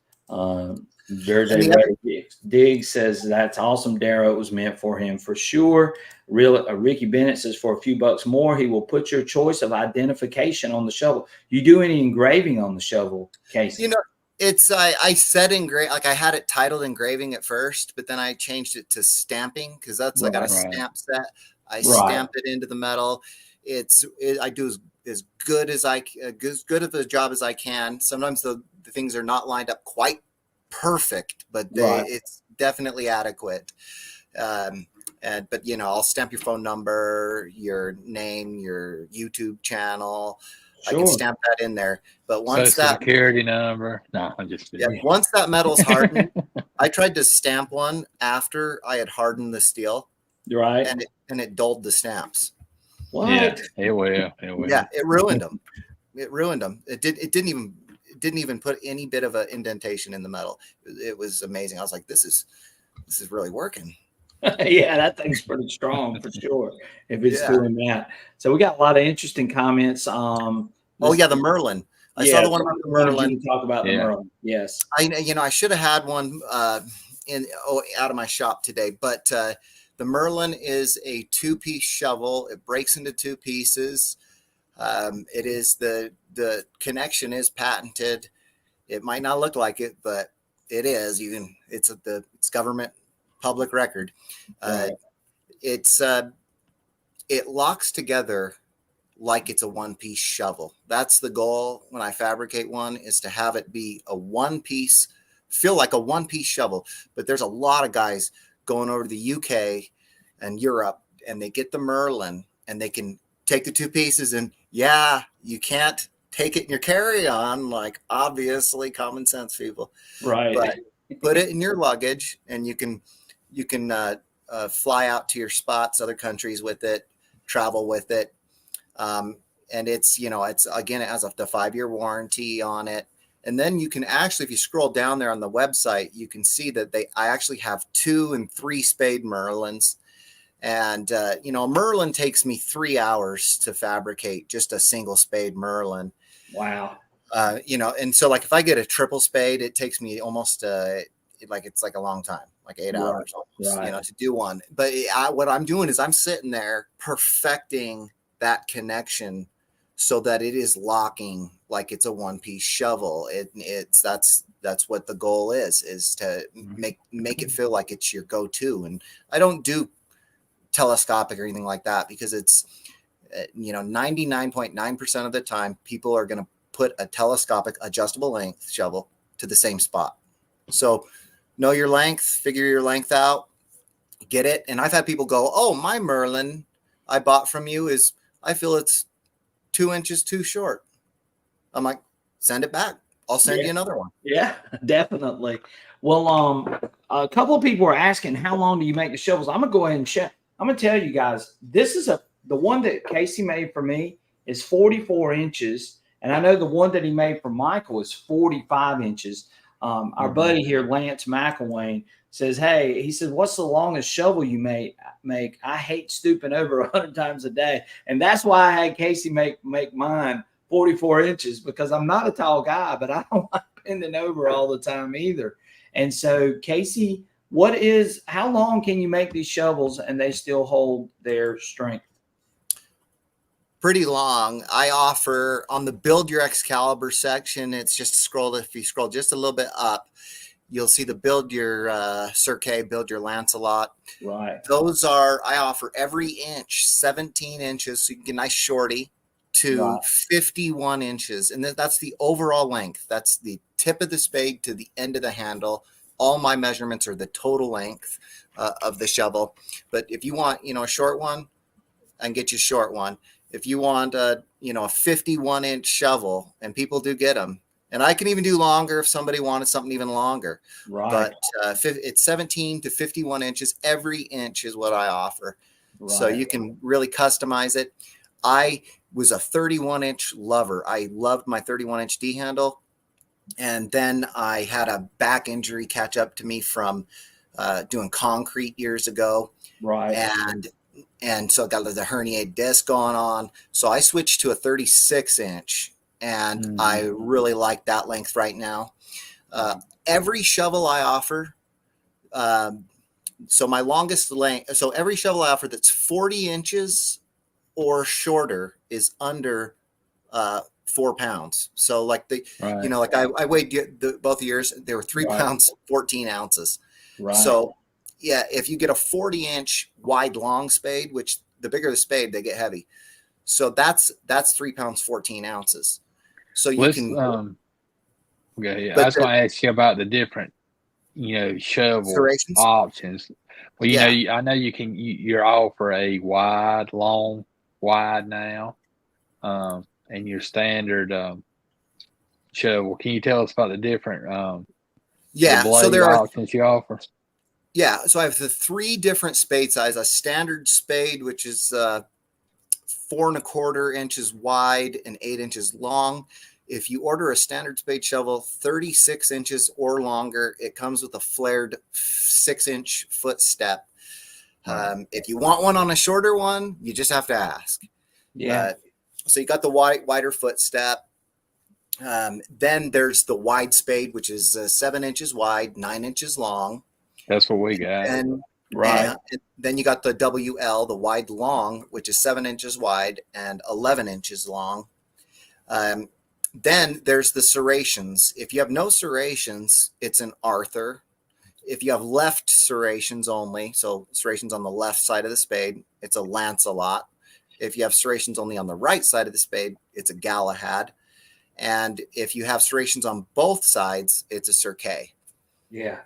Dig says, that's awesome, Darrow. It was meant for him for sure. Ricky Bennett says, for a few bucks more, he will put your choice of identification on the shovel. You do any engraving on the shovel, Casey? You know, it's I said like I had it titled engraving at first, but then I changed it to stamping, because I got a stamp set. I stamp it into the metal. I do as good of a job as I can. Sometimes the things are not lined up quite perfect, but it's definitely adequate. But you know, I'll stamp your phone number, your name, your YouTube channel. Sure. I can stamp that in there. But once Social security number. No, I'm just kidding. Yeah, once that metal's hardened, I tried to stamp one after I had hardened the steel. Right. And it dulled the stamps. What? Yeah, it will. Yeah, it ruined them. It didn't even put any bit of an indentation in the metal. It was amazing. I was like, this is really working. Yeah, that thing's pretty strong for sure, if it's doing that. So we got a lot of interesting comments. The Merlin. I saw the one about the Merlin. Talk about the Merlin. Yes. I should have had one out of my shop today, but the Merlin is a 2-piece shovel. It breaks into 2 pieces. It is the connection is patented. It might not look like it, but it is. It's government public record. It locks together like it's a 1-piece shovel. That's the goal when I fabricate one, is to have it be a 1-piece, feel like a 1-piece shovel. But there's a lot of guys going over to the UK and Europe, and they get the Merlin, and they can take the 2 pieces, and you can't take it in your carry-on, like obviously common sense people. Right. But put it in your luggage, and you can fly out to your spots, other countries with it, travel with it. And it's again, it has the 5-year warranty on it. And then you can actually, if you scroll down there on the website, you can see that I actually have 2 and 3 spade Merlins. And, a Merlin takes me 3 hours to fabricate, just a single spade Merlin. Wow. And so like if I get a triple spade, it takes me almost it's like a long time, like 8 hours almost, to do one. But what I'm doing is I'm sitting there perfecting that connection so that it is locking like it's a 1-piece shovel. That's what the goal is to make it feel like it's your go-to. And I don't do telescopic or anything like that, because it's 99.9% of the time people are going to put a telescopic adjustable length shovel to the same spot. So know your length, figure your length out, get it. And I've had people go, oh, my Merlin I bought from you I feel it's 2 inches too short. I'm like, send it back. I'll send you another one. Yeah, definitely. Well, a couple of people are asking, how long do you make the shovels? I'm going to go ahead and check. I'm going to tell you guys, this is the one that Casey made for me is 44 inches. And I know the one that he made for Michael is 45 inches. Our buddy here, Lance McElwain, says, hey, he says, what's the longest shovel you make? I hate stooping over 100 times a day. And that's why I had Casey make mine 44 inches, because I'm not a tall guy, but I don't like bending over all the time either. And so, Casey, how long can you make these shovels and they still hold their strength? Pretty long. I offer on the Build Your Excalibur section. It's just if you scroll just a little bit up, you'll see the Build Your Sir Kay, Build Your Lancelot. Right. I offer every inch, 17 inches, so you can get a nice shorty, to 51 inches. And that's the overall length. That's the tip of the spade to the end of the handle. All my measurements are the total length of the shovel. But if you want, a short one, I can get you a short one. If you want a 51-inch shovel, and people do get them, and I can even do longer if somebody wanted something even longer. Right. But it's 17 to 51 inches. Every inch is what I offer. Right. So you can really customize it. I was a 31-inch lover. I loved my 31-inch D handle. And then I had a back injury catch up to me from doing concrete years ago. Right. And so I got the herniated disc going on. So I switched to a 36-inch, and I really like that length right now. Every shovel I offer, so my longest length, so every shovel I offer that's 40 inches or shorter is under 4 pounds. So like I weighed both years, they were 3 pounds, 14 ounces. Right. So yeah, if you get a 40-inch wide long spade, which the bigger the spade, they get heavy. So that's 3 pounds, 14 ounces. So you can. Okay, I was going to ask you about the different, shovel options. Well, I know you're all for a wide, long, wide now, and your standard shovel. Can you tell us about the different so there are options you offer? Yeah, so I have the 3 different spade sizes: a standard spade, which is 4 1/4 inches wide and 8 inches long. If you order a standard spade shovel 36 inches or longer, it comes with a flared 6-inch footstep. If you want one on a shorter one, you just have to ask. Yeah. So you got the wider footstep. Then there's the wide spade, which is 7 inches wide, 9 inches long. That's what we got. And then you got the WL, the wide long, which is 7 inches wide and 11 inches long. Then there's the serrations. If you have no serrations, it's an Arthur. If you have left serrations only, so serrations on the left side of the spade, it's a Lancelot. If you have serrations only on the right side of the spade, it's a Galahad. And if you have serrations on both sides, it's a Sir Kay. Yeah.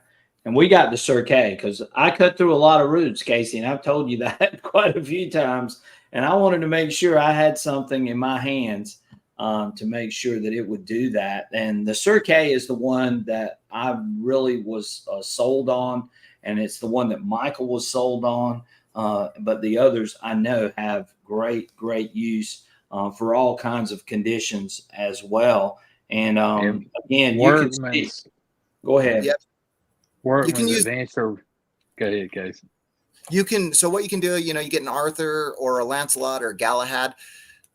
And we got the Sir Kay because I cut through a lot of roots, Casey, and I've told you that quite a few times. And I wanted to make sure I had something in my hands to make sure that it would do that. And the Sir Kay is the one that I really was sold on, and it's the one that Michael was sold on. But the others I know have great use for all kinds of conditions as well. And again, you can see. Go ahead. Yep. You can use answer. Go ahead, Casey. So what you can do, you get an Arthur or a Lancelot or a Galahad,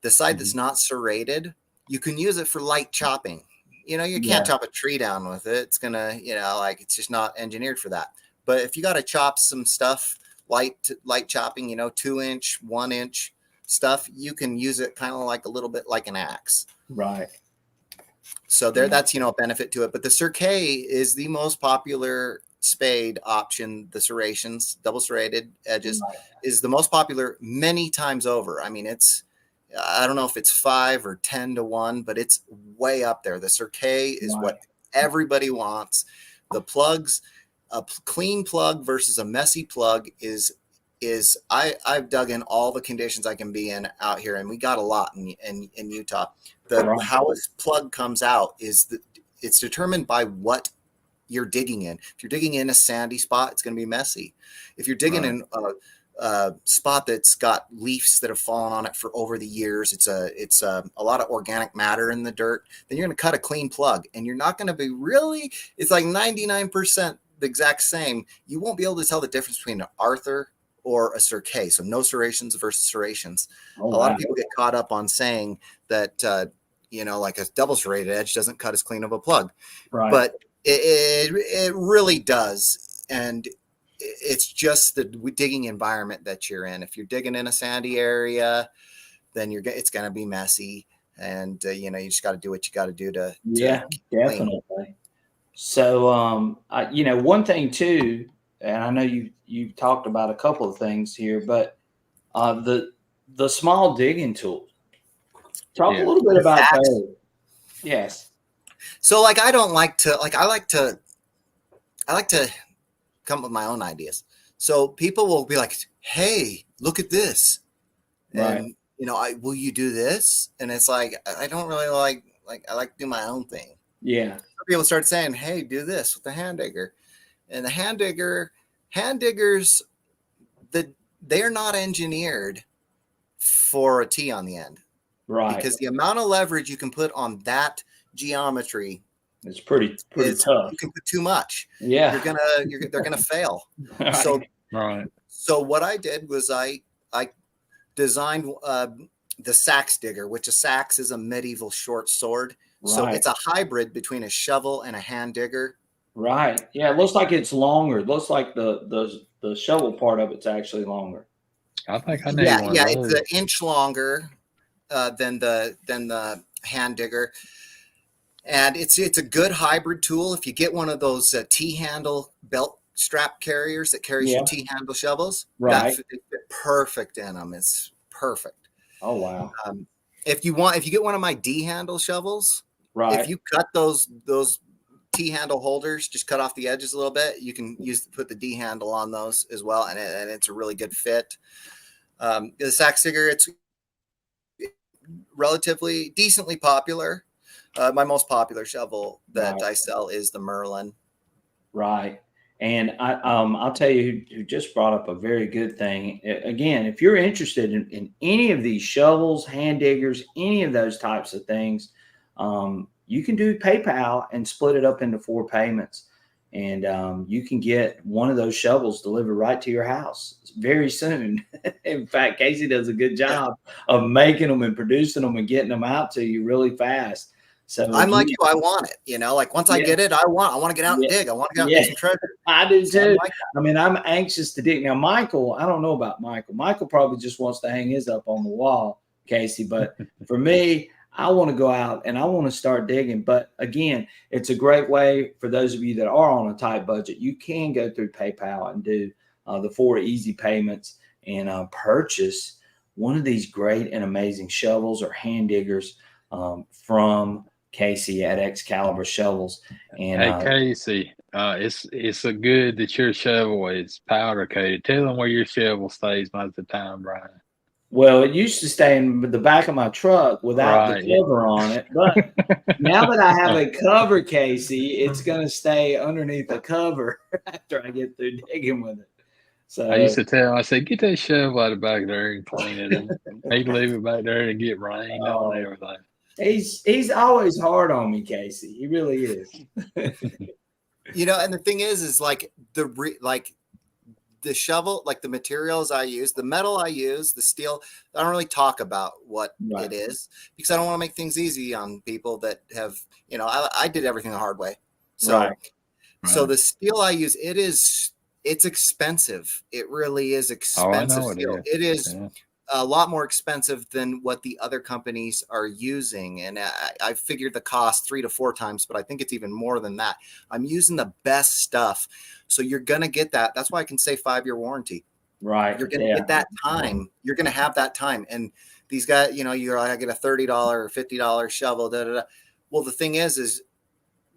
the side that's not serrated, you can use it for light chopping. You can't chop a tree down with it. It's gonna, it's just not engineered for that. But if you got to chop some stuff, light chopping, 2-inch, 1-inch stuff, you can use it kind of like a little bit like an axe. Right. So that's, a benefit to it. But the Sir Kay is the most popular spade option. The serrations, double serrated edges, is the most popular many times over. I mean, I don't know if it's 5 or 10 to 1, but it's way up there. The Sir Kay is what everybody wants. The plugs, a clean plug versus a messy plug is I've dug in all the conditions I can be in out here, and we got a lot in Utah. How a plug comes out it's determined by what you're digging in. If you're digging in a sandy spot, it's going to be messy. If you're digging in spot that's got leaves that have fallen on it for over the years, it's a lot of organic matter in the dirt, then you're going to cut a clean plug, and you're not going to be really, it's like 99% the exact same. You won't be able to tell the difference between an Arthur or a Cirque. So no serrations versus serrations. Oh, a lot of people get caught up on saying that, like a double serrated edge doesn't cut as clean of a plug, Right. but it really does. And it's just the digging environment that you're in. If you're digging in a sandy area, then it's going to be messy, and you just got to do what you got to do to definitely clean. So one thing too, and I know you've talked about a couple of things here, but the small digging tool, talk a little bit about those. Yes. So like I like to come up with my own ideas. So people will be like, "Hey, look at this," and will you do this? And it's like I don't really like I like to do my own thing. Yeah. So people start saying, "Hey, do this with the hand digger," and the hand diggers, they're not engineered for a T on the end, right? Because the amount of leverage you can put on that geometry. It's pretty tough. You can put too much. Yeah. They're gonna fail. Right. So what I did was I designed the sax digger, which a sax is a medieval short sword. Right. So it's a hybrid between a shovel and a hand digger. Right. Yeah. It looks like it's longer. It looks like the shovel part of it's actually longer. I think I need one. Yeah, it's an inch longer than the hand digger. And it's a good hybrid tool. If you get one of those T-handle belt strap carriers that carries your T-handle shovels, right? They fit perfect in them. It's perfect. Oh wow! If you get one of my D-handle shovels, right? If you cut those T-handle holders, just cut off the edges a little bit, you can put the D-handle on those as well, and it's a really good fit. The sax digger, it's relatively decently popular. My most popular shovel that I sell is the Merlin. Right. And I'll tell you who just brought up a very good thing. Again, if you're interested in any of these shovels, hand diggers, any of those types of things, you can do PayPal and split it up into 4 payments. And you can get one of those shovels delivered right to your house very soon. In fact, Casey does a good job of making them and producing them and getting them out to you really fast. So I'm like you. I want it. Like once I get it, I want to get out and dig. I want to get out and get some treasure. I do too. I mean, I'm anxious to dig. Now, Michael, I don't know about Michael. Michael probably just wants to hang his up on the wall, Casey. But for me, I want to go out and I want to start digging. But again, it's a great way for those of you that are on a tight budget. You can go through PayPal and do the 4 easy payments and purchase one of these great and amazing shovels or hand diggers from Casey at Excalibur Shovels. And hey Casey, it's a good that your shovel is powder coated. Tell them where your shovel stays most of the time, Brian. Well, it used to stay in the back of my truck without the cover on it, but now that I have a cover, Casey, it's going to stay underneath the cover after I get through digging with it. So I used to tell him, I said, get that shovel out of back there and clean it, and he'd leave it back there and get rain on everything. He's always hard on me, Casey. He really is. And the thing is like the shovel, like the materials I use, the metal I use, the steel, I don't really talk about what it is because I don't want to make things easy on people that have, I did everything the hard way. So, so the steel I use, it's expensive. It really is expensive steel. It is a lot more expensive than what the other companies are using. And I figured the cost 3 to 4 times, but I think it's even more than that. I'm using the best stuff. So you're going to get that. That's why I can say 5-year warranty. Right. You're going to get that time. You're going to have that time. And these guys, I get a $30 or $50 shovel. Well, the thing is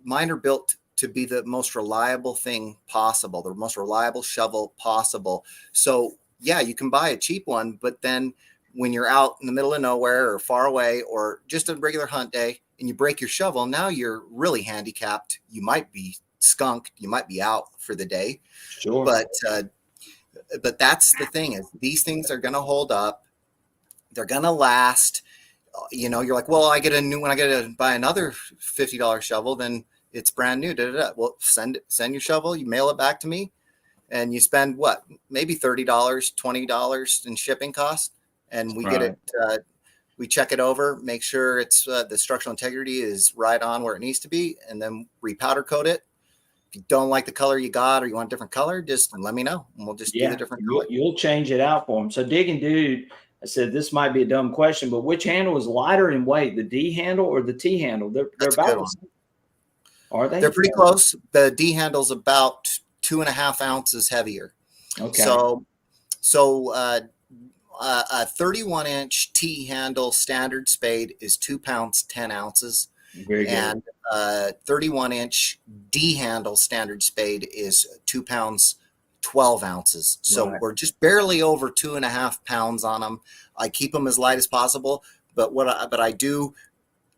mine are built to be the most reliable thing possible, the most reliable shovel possible. So yeah, you can buy a cheap one, but then when you're out in the middle of nowhere or far away or just a regular hunt day and you break your shovel, now you're really handicapped. You might be skunked. You might be out for the day. Sure. But but that's the thing, is these things are going to hold up. They're going to last. You know, you're like, well, I get a new, when I get to buy another $50 shovel, then it's brand new. Da, da, da. Well, send your shovel, you mail it back to me, and you spend what, maybe $30, $20 in shipping costs. And we get it, we check it over, make sure it's the structural integrity is right on where it needs to be, and then repowder coat it. If you don't like the color you got, or you want a different color, just let me know, and we'll just do the different color. You'll change it out for them. So Digging Dude, I said, this might be a dumb question, but which handle is lighter in weight, the D handle or the T handle? They're about the same. Are they? They're pretty close. The D handle's about 2.5 ounces heavier. Okay. So a 31-inch T handle standard spade is 2 pounds 10 ounces. Very good. And 31-inch D handle standard spade is 2 pounds 12 ounces. So we're just barely over 2.5 pounds on them. I keep them as light as possible, but I do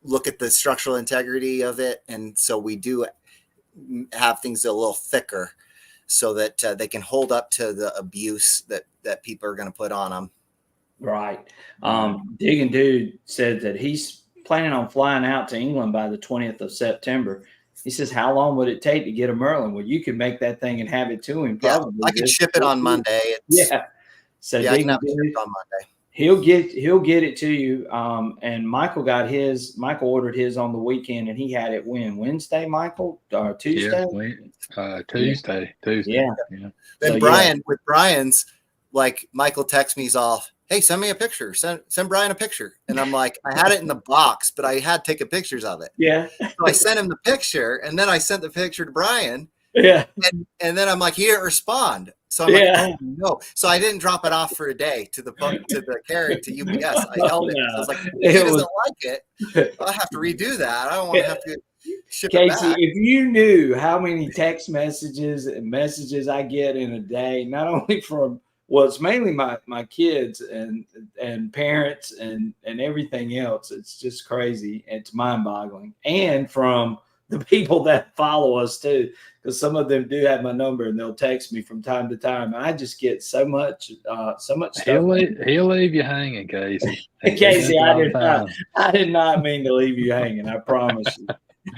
look at the structural integrity of it, and so we do have things a little thicker so that they can hold up to the abuse that people are going to put on them. Right. Digging Dude said that he's planning on flying out to England by the 20th of September. He says, how long would it take to get a Merlin? Well, you can make that thing and have it to him. Probably. Yeah, I can ship it on Monday. So I can have it shipped on Monday. He'll get it to you. And Michael ordered his on the weekend, and he had it Wednesday, Michael? Tuesday? Tuesday. Yeah. Then so, with Brian's, like, Michael texts me, he's all, hey, send me a picture. Send Brian a picture. And I'm like, I had it in the box, but I had taken pictures of it. Yeah. So I sent him the picture, and then I sent the picture to Brian. Yeah. And then I'm like, he didn't respond. So I'm like, oh, no. So I didn't drop it off for a day to the carrier to UPS. I held it. I was like, if he doesn't like it, I'll have to redo that. I don't want to have to ship it Casey, back. if you knew how many text messages and messages I get in a day, not only from, well, it's mainly my kids and parents and everything else. It's just crazy. It's mind-boggling. And from the people that follow us too, because some of them do have my number and they'll text me from time to time. I just get so much stuff. He'll leave you hanging, Casey. Casey, I did not mean to leave you hanging. I promise you.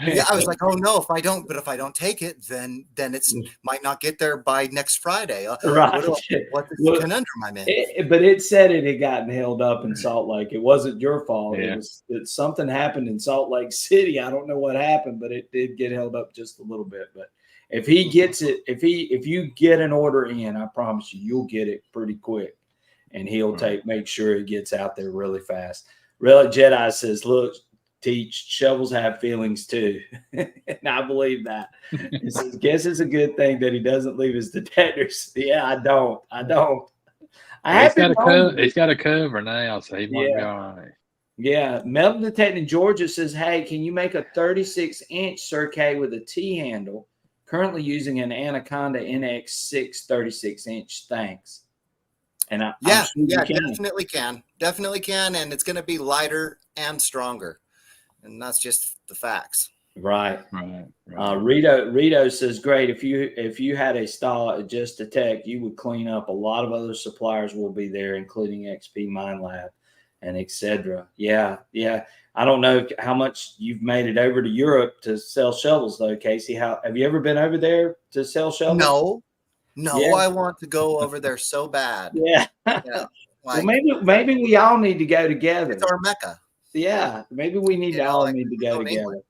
Yeah, I was like, oh no, if I don't take it, then it's might not get there by next Friday. Right. What the conundrum I'm in? But it said it had gotten held up in Salt Lake. It wasn't your fault. Yeah. Something happened in Salt Lake City. I don't know what happened, but it did get held up just a little bit. But if he gets it, if you get an order in, I promise you'll get it pretty quick, and he'll make sure it gets out there really fast. Relic Jedi says, look, Teach, shovels have feelings too. And I believe that. He says, guess it's a good thing that he doesn't leave his detectors. Yeah, I don't. He's got a cover now, so he might be all right. Yeah. Metal Detecting Georgia says, hey, can you make a 36-inch Cirque with a T handle? Currently using an Anaconda NX6 36-inch. Thanks. And definitely can. And it's going to be lighter and stronger. And that's just the facts. Right. Rito says, great. If you had a stall at Just Detect, you would clean up. A lot of other suppliers will be there, including XP Mine Lab and etc. Yeah. I don't know how much you've made it over to Europe to sell shovels, though, Casey. Have you ever been over there to sell shovels? No. Yeah. I want to go over there so bad. Yeah. Well, maybe we all need to go together. It's our Mecca. Yeah, maybe we need to go together.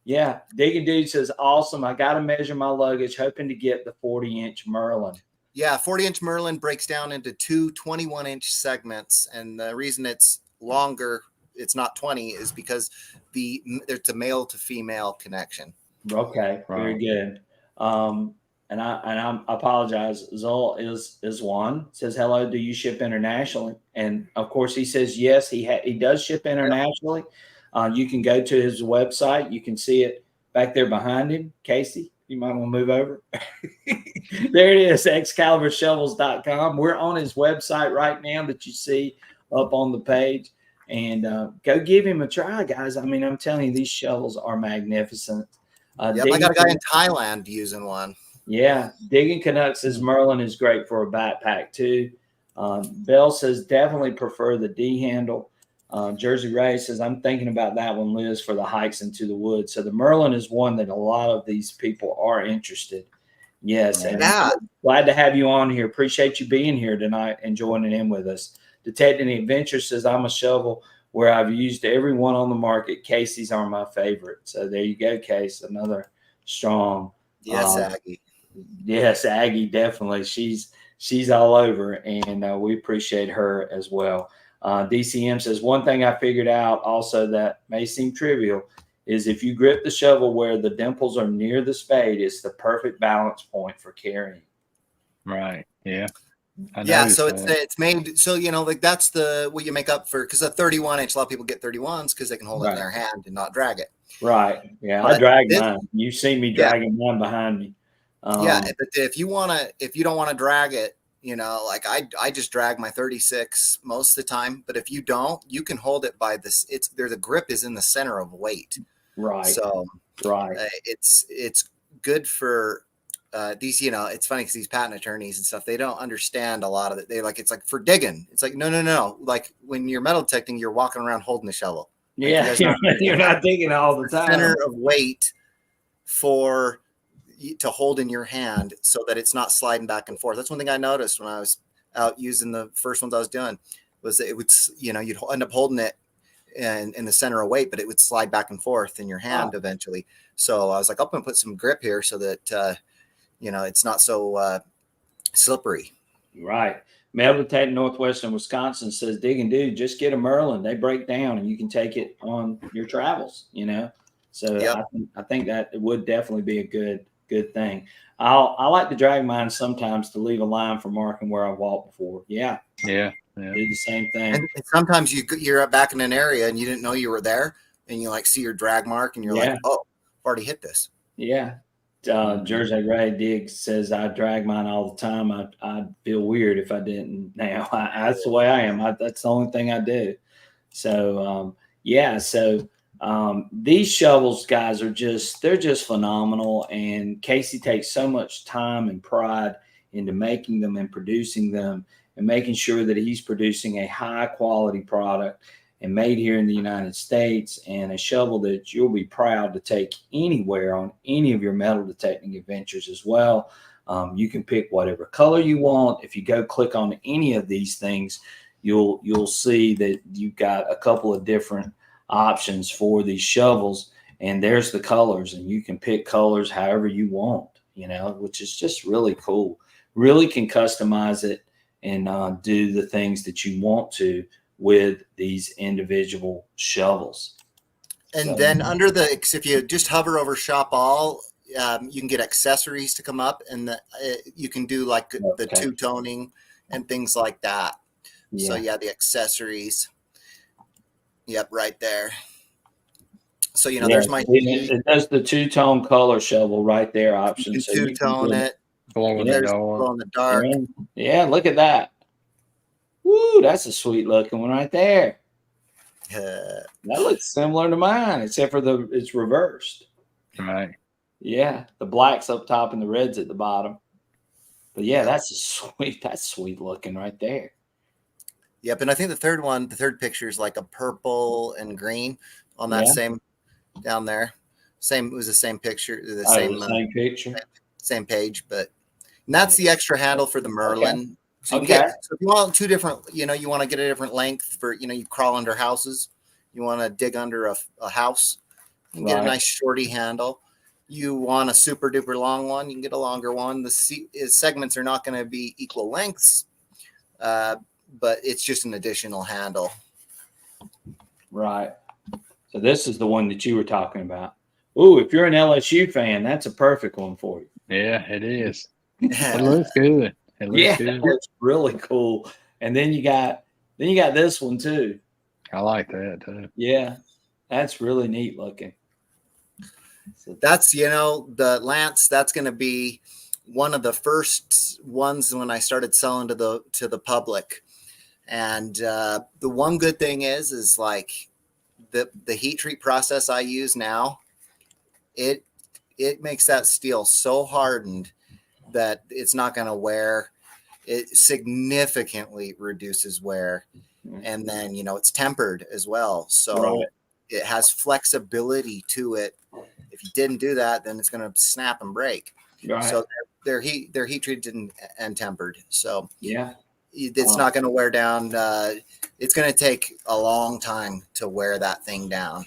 Yeah, Digging Dude says, awesome. I got to measure my luggage, hoping to get the 40-inch Merlin. Yeah, 40-inch Merlin breaks down into two 21-inch segments. And the reason it's longer, it's not 20, is because it's a male to female connection. Okay, very good. And I apologize. Zol is one. Says, hello, do you ship internationally? And of course he says yes, he does ship internationally. You can go to his website. You can see it back there behind him. Casey, you might want to move over. There it is, excaliburshovels.com. We're on his website right now that you see up on the page. And go give him a try, guys. I mean, I'm telling you, these shovels are magnificent. I got a guy in Thailand using one. Yeah, Digging Canucks says Merlin is great for a backpack too. Bell says definitely prefer the D handle. Jersey Ray says I'm thinking about that one, Liz, for the hikes into the woods. So the Merlin is one that a lot of these people are interested. Yes, and Yeah. glad to have you on here. Appreciate you being here tonight and joining in with us. Detecting the Adventure says I'm a shovel where I've used every one on the market. Casey's are my favorite. So there you go, Case. Another strong. Yes, Aggie. Yes, Aggie, definitely. She's all over, and we appreciate her as well. DCM says one thing I figured out also that may seem trivial is if you grip the shovel where the dimples are near the spade, it's the perfect balance point for carrying. Right. Yeah. Yeah, so it's made so like that's what you make up for, because a 31 inch, a lot of people get 31s because they can hold it in their hand and not drag it. Right. Yeah, But I drag mine. You've seen me dragging mine behind me. Yeah, but if you don't want to drag it, like I just drag my 36 most of the time. But if you don't, you can hold it by this. The grip is in the center of weight. Right. So right. It's good for these. It's funny because these patent attorneys and stuff, they don't understand a lot of it. It's like for digging. It's like no. Like when you're metal detecting, you're walking around holding a shovel. Yeah, you're not digging all the time. Center of weight to hold in your hand so that it's not sliding back and forth. That's one thing I noticed when I was out using the first ones I was doing, was that it would, you'd end up holding it in the center of weight, but it would slide back and forth in your hand eventually. So I was like, I'm going to put some grip here so that, it's not so slippery. Right. Metal Detecting Northwestern Wisconsin says, Digging Dude, just get a Merlin. They break down and you can take it on your travels, So yep. I think that it would definitely be a good thing. I like to drag mine sometimes to leave a line for marking where I've walked before. Yeah. Do the same thing. And sometimes you're back in an area and you didn't know you were there, and you see your drag mark and you're like, oh, I've already hit this. Yeah. Jersey Ray Diggs says I drag mine all the time. I'd feel weird if I didn't now. That's the way I am. That's the only thing I do. So these shovels, guys, they're just phenomenal. And Casey takes so much time and pride into making them and producing them and making sure that he's producing a high quality product and made here in the United States, and a shovel that you'll be proud to take anywhere on any of your metal detecting adventures as well. You can pick whatever color you want. If you go click on any of these things, you'll see that you've got a couple of different options for these shovels, and there's the colors, and you can pick colors however you want, which is just really cool. Really can customize it and do the things that you want to with these individual shovels. And then if you just hover over shop all, you can get accessories to come up, and you can do the two-toning and things like that. So the accessories. Yep, right there. So there's my. It does the two-tone color shovel right there option. You can two-tone it. Glow in the dark. Yeah, look at that. Woo, that's a sweet looking one right there. That looks similar to mine, except for it's reversed. Right. Yeah, the black's up top and the red's at the bottom. But that's sweet looking right there. Yep, and I think the third picture is like a purple and green on that same down there. It was the same picture, same picture, same page, but that's the extra handle for the Merlin. Okay. So if you want two different, you want to get a different length for, you crawl under houses, you want to dig under a house, you can get a nice shorty handle. You want a super duper long one, you can get a longer one. The segments are not going to be equal lengths, but it's just an additional handle. Right. So this is the one that you were talking about. Ooh, if you're an LSU fan, that's a perfect one for you. Yeah, it is. It looks good. It looks really cool. And then you got this one too. I like that too. Yeah, that's really neat looking. So that's the Lance. That's going to be one of the first ones when I started selling to the public. And the one good thing is like the heat treat process I use now. It makes that steel so hardened that it's not going to wear. It significantly reduces wear. And then, it's tempered as well. So it has flexibility to it. If you didn't do that, then it's going to snap and break. Right. So they're heat treated and tempered. So yeah, it's not going to wear down. It's going to take a long time to wear that thing down.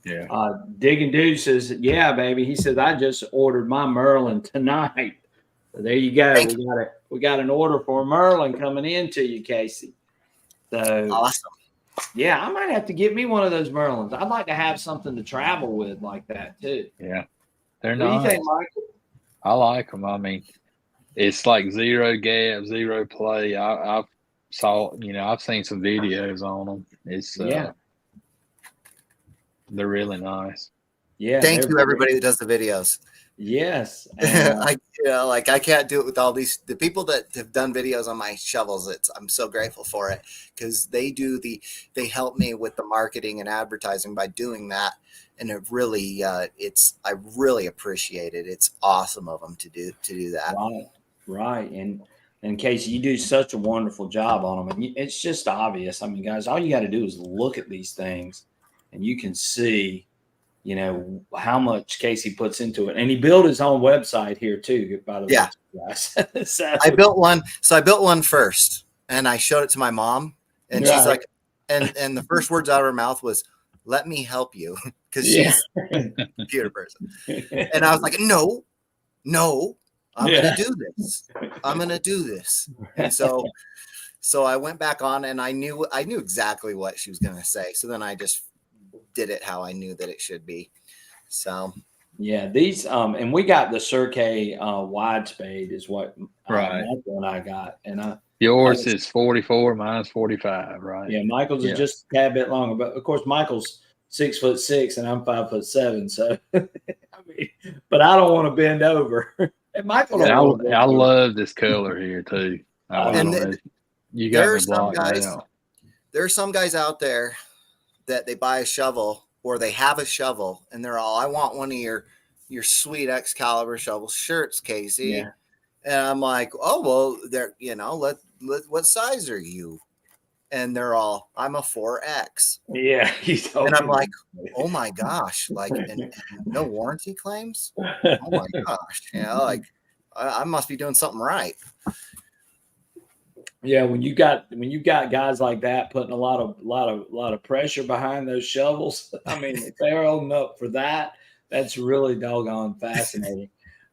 Yeah. Digging Dude says, yeah, baby. He says, I just ordered my Merlin tonight. So there you go. We got an order for a Merlin coming into you, Casey. So awesome. Yeah, I might have to get me one of those Merlins. I'd like to have something to travel with like that too. Yeah, they're nice. What do you think, Michael? I like them. I mean, it's like zero gap, zero play. I've seen some videos on them. It's they're really nice. Yeah. Thank you, everybody that does the videos. Yes. I can't do it with all the people that have done videos on my shovels. I'm so grateful for it because they help me with the marketing and advertising by doing that. And it really, I really appreciate it. It's awesome of them to do that. Right. And Casey, you do such a wonderful job on them. And it's just obvious. I mean, guys, all you got to do is look at these things and you can see, how much Casey puts into it. And he built his own website here too, by the way. Yeah. Guys. So, I built one. So I built one first and I showed it to my mom and she's like, and the first words out of her mouth was, let me help you. Cause she's a computer person. And I was like, no, I'm going to do this. I'm going to do this. And so I went back on and I knew exactly what she was going to say. So then I just did it how I knew that it should be. So yeah, these and we got the Cirque wide spade is what Michael and I got, and yours is 44, mine's 45, right? Yeah, Michael's is just a tad bit longer, but of course Michael's 6'6" and I'm 5'7", so I mean, but I don't want to bend over. And Michael, I love this color here too. You got there me blocked out. There are some guys out there that they buy a shovel or they have a shovel and they're all, I want one of your sweet Excalibur shovel shirts, Casey. Yeah. And I'm like, oh, well, they're, what size are you? And they're all, I'm a 4X. Yeah. And I'm like, oh my gosh, like, and no warranty claims. Oh my gosh. Like I must be doing something right. Yeah, when you got guys like that putting a lot of pressure behind those shovels, I mean, if they're holding up for that, that's really doggone fascinating.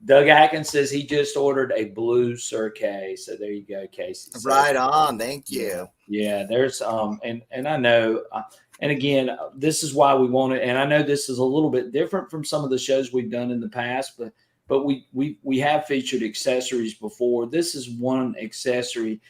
Doug Atkins says he just ordered a blue Cirque, so there you go, Casey. So, right on, thank you. Yeah, there's and I know, and again, this is why we want it, and I know this is a little bit different from some of the shows we've done in the past, but we have featured accessories before. This is one accessory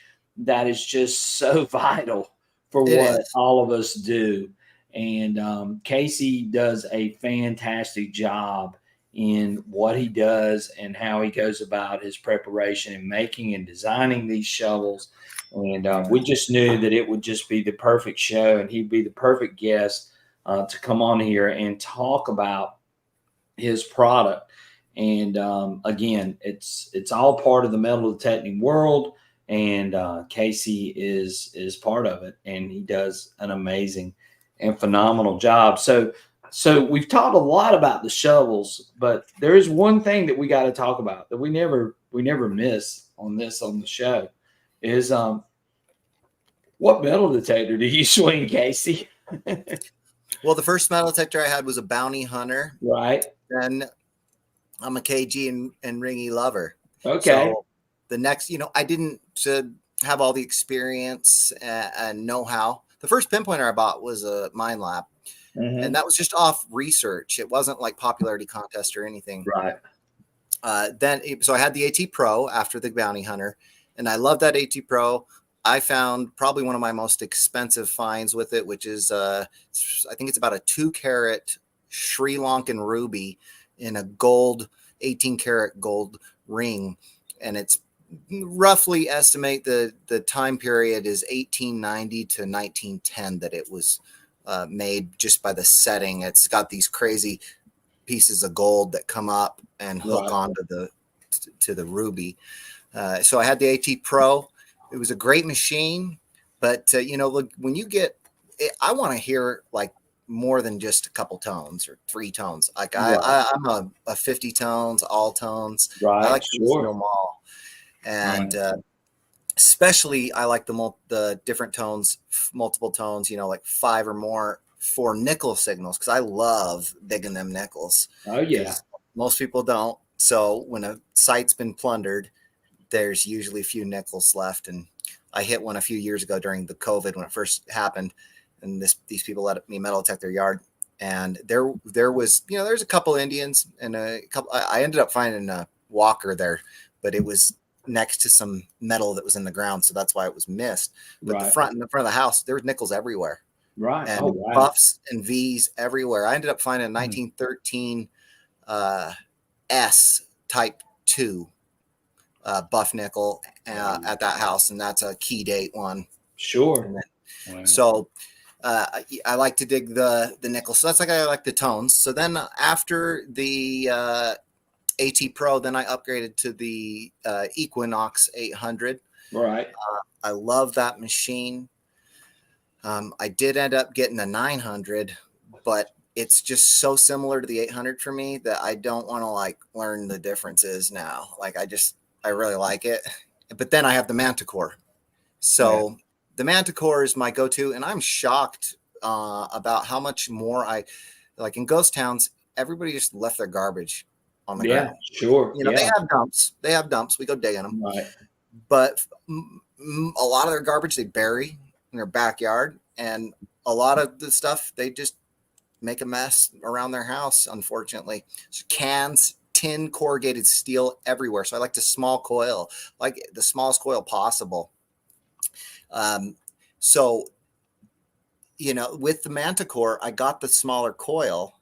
that is just so vital for what all of us do. And Casey does a fantastic job in what he does and how he goes about his preparation and making and designing these shovels. And we just knew that it would just be the perfect show and he'd be the perfect guest to come on here and talk about his product. And again, it's all part of the metal detecting world. And Casey is part of it, and he does an amazing and phenomenal job. So we've talked a lot about the shovels, but there is one thing that we got to talk about that we never miss on the show is what metal detector do you swing, Casey? Well, the first metal detector I had was a Bounty Hunter. Right. Then I'm a KG and Ringy lover. Okay. So the next, I didn't have all the experience and know-how. The first pinpointer I bought was a Mind Lab, and that was just off research. It wasn't like popularity contest or anything. Right. So I had the AT Pro after the Bounty Hunter, and I love that AT Pro. I found probably one of my most expensive finds with it, which is I think it's about a 2-carat Sri Lankan ruby in a gold 18-karat gold ring, and it's roughly estimate the time period is 1890 to 1910 that it was made just by the setting. It's got these crazy pieces of gold that come up and hook onto to the Ruby. So I had the AT Pro. It was a great machine, but look, when you get it, I want to hear like more than just a couple tones or 3 tones. Like I'm a 50 tones, all tones. Right. I like to listen to them all. And especially I like the different tones, multiple tones, like 5 or more for nickel signals, because I love digging them nickels. Oh yeah. Most people don't. So when a site's been plundered, there's usually a few nickels left. And I hit one a few years ago during the COVID when it first happened. And these people let me metal detect their yard. And there was, there's a couple Indians and I ended up finding a walker there, but it was next to some metal that was in the ground. So that's why it was missed. But in the front of the house, there was nickels everywhere. Right. And buffs and V's everywhere. I ended up finding a 1913 S type 2 buff nickel at that house. And that's a key date one. Sure. So I like to dig the nickel. So that's I like the tones. So then after the AT Pro, then I upgraded to the Equinox 800. Right. I love that machine. I did end up getting a 900, but it's just so similar to the 800 for me that I don't want to like learn the differences now. Like I really like it. But then I have the Manticore. So the Manticore is my go-to, and I'm shocked about how much more like in ghost towns, everybody just left their garbage on the ground. Sure. They have dumps. We go digging them. Right. But a lot of their garbage they bury in their backyard, and a lot of the stuff they just make a mess around their house, unfortunately. So cans, tin, corrugated steel everywhere. So I like to small coil, like the smallest coil possible. So with the Manticore, I got the smaller coil,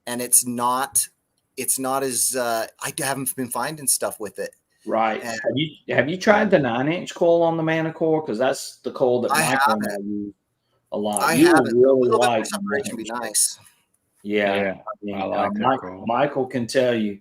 and it's not as I haven't been finding stuff with it. Right. And have you tried the 9-inch coil on the Manticore? Because that's the coil that Michael and I use a lot. I have it. Really a little like bit more separation would be nice. Yeah. I like that coil. Michael can tell you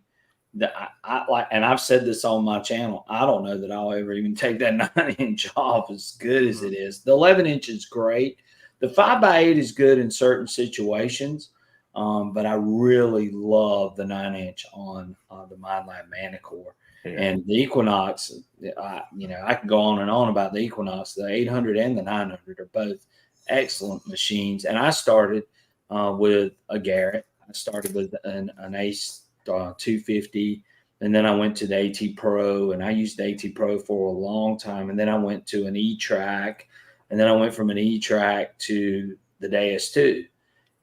that I like, and I've said this on my channel. I don't know that I'll ever even take that 9-inch off as good as it is. The 11-inch is great. The 5x8 is good in certain situations. But I really love the 9-inch on the MindLab Manticore. And the Equinox, I can go on and on about the Equinox. The 800 and the 900 are both excellent machines. And I started with a Garrett. I started with an Ace 250, and then I went to the AT Pro, and I used the AT Pro for a long time. And then I went to an E-Track, and then I went from an E-Track to the Deus 2,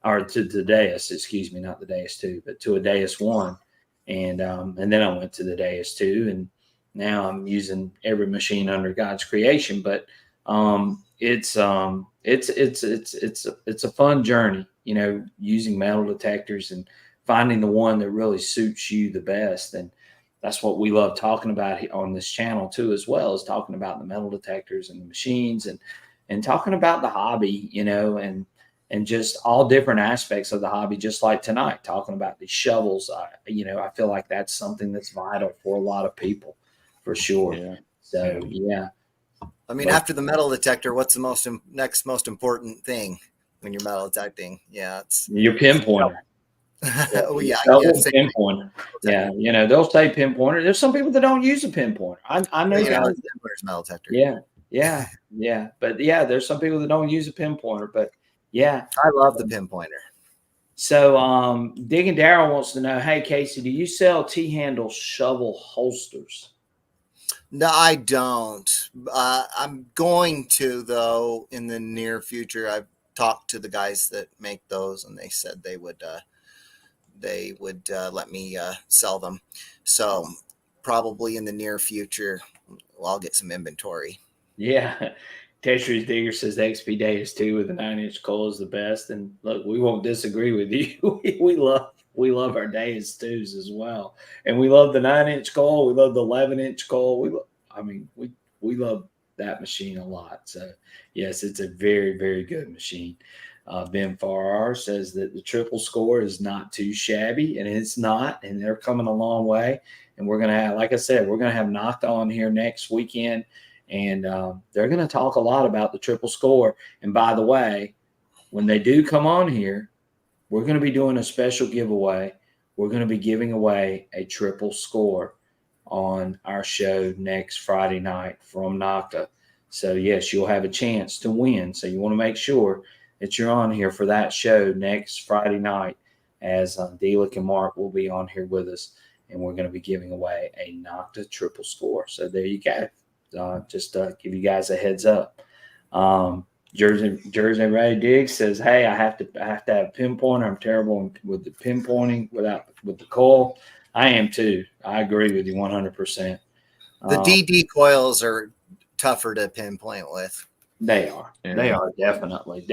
or to the Deus, excuse me, not the Deus 2, but to a Deus 1. And then I went to the Deus 2, and now I'm using every machine under God's creation. But it's a fun journey, using metal detectors and finding the one that really suits you the best. And that's what we love talking about on this channel too, as well as talking about the metal detectors and the machines, and talking about the hobby, and just all different aspects of the hobby, just like tonight, talking about these shovels. I feel like that's something that's vital for a lot of people, for sure. Yeah. So, yeah. I mean, after the metal detector, what's the next most important thing when you're metal detecting? Yeah, it's your pinpointer. Pinpointer. Yeah, they'll say pinpointer. There's some people that don't use a pinpointer. I know guys. Metal detector. Yeah. But there's some people that don't use a pinpointer. But yeah, I love the pinpointer. So, Digging Daryl wants to know, hey Casey, do you sell T-handle shovel holsters? No, I don't. I'm going to, though, in the near future. I've talked to the guys that make those, and they said they would let me sell them. So probably in the near future, I'll get some inventory. Yeah. Tetris Digger says XP Deus 2 with a 9-inch coil is the best. And look, we won't disagree with you. we love our Deus 2s as well. And we love the 9-inch coil. We love the 11-inch coil. We love that machine a lot. So yes, it's a very, very good machine. Ben Farrar says that the triple score is not too shabby, and it's not, and they're coming a long way. And we're going to have, like I said, we're going to have Knocked on here next weekend, and they're going to talk a lot about the triple score. And by the way, when they do come on here, we're going to be doing a special giveaway. We're going to be giving away a triple score on our show next Friday night from Nocta. So, yes, you'll have a chance to win. So you want to make sure that you're on here for that show next Friday night, as Delic and Mark will be on here with us, and we're going to be giving away a Nocta triple score. So there you go. Just give you guys a heads up. Jersey Ray Diggs says, "Hey, I have to have pinpointer. I'm terrible with the pinpointing with the coil. I am too. I agree with you 100%. The DD coils are tougher to pinpoint with. They are. Yeah. They are definitely.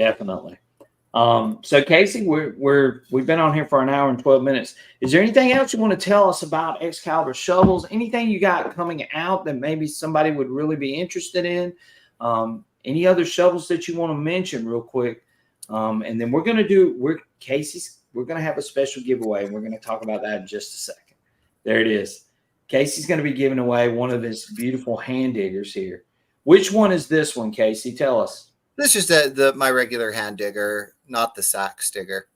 So Casey, we've been on here for an hour and 12 minutes. Is there anything else you want to tell us about Excalibur Shovels? Anything you got coming out that maybe somebody would really be interested in? Any other shovels that you want to mention real quick? And then we're going to have a special giveaway, and we're going to talk about that in just a second. There it is. Casey's going to be giving away one of his beautiful hand diggers here. Which one is this one, Casey? Tell us. This is my regular hand digger, not the sax digger.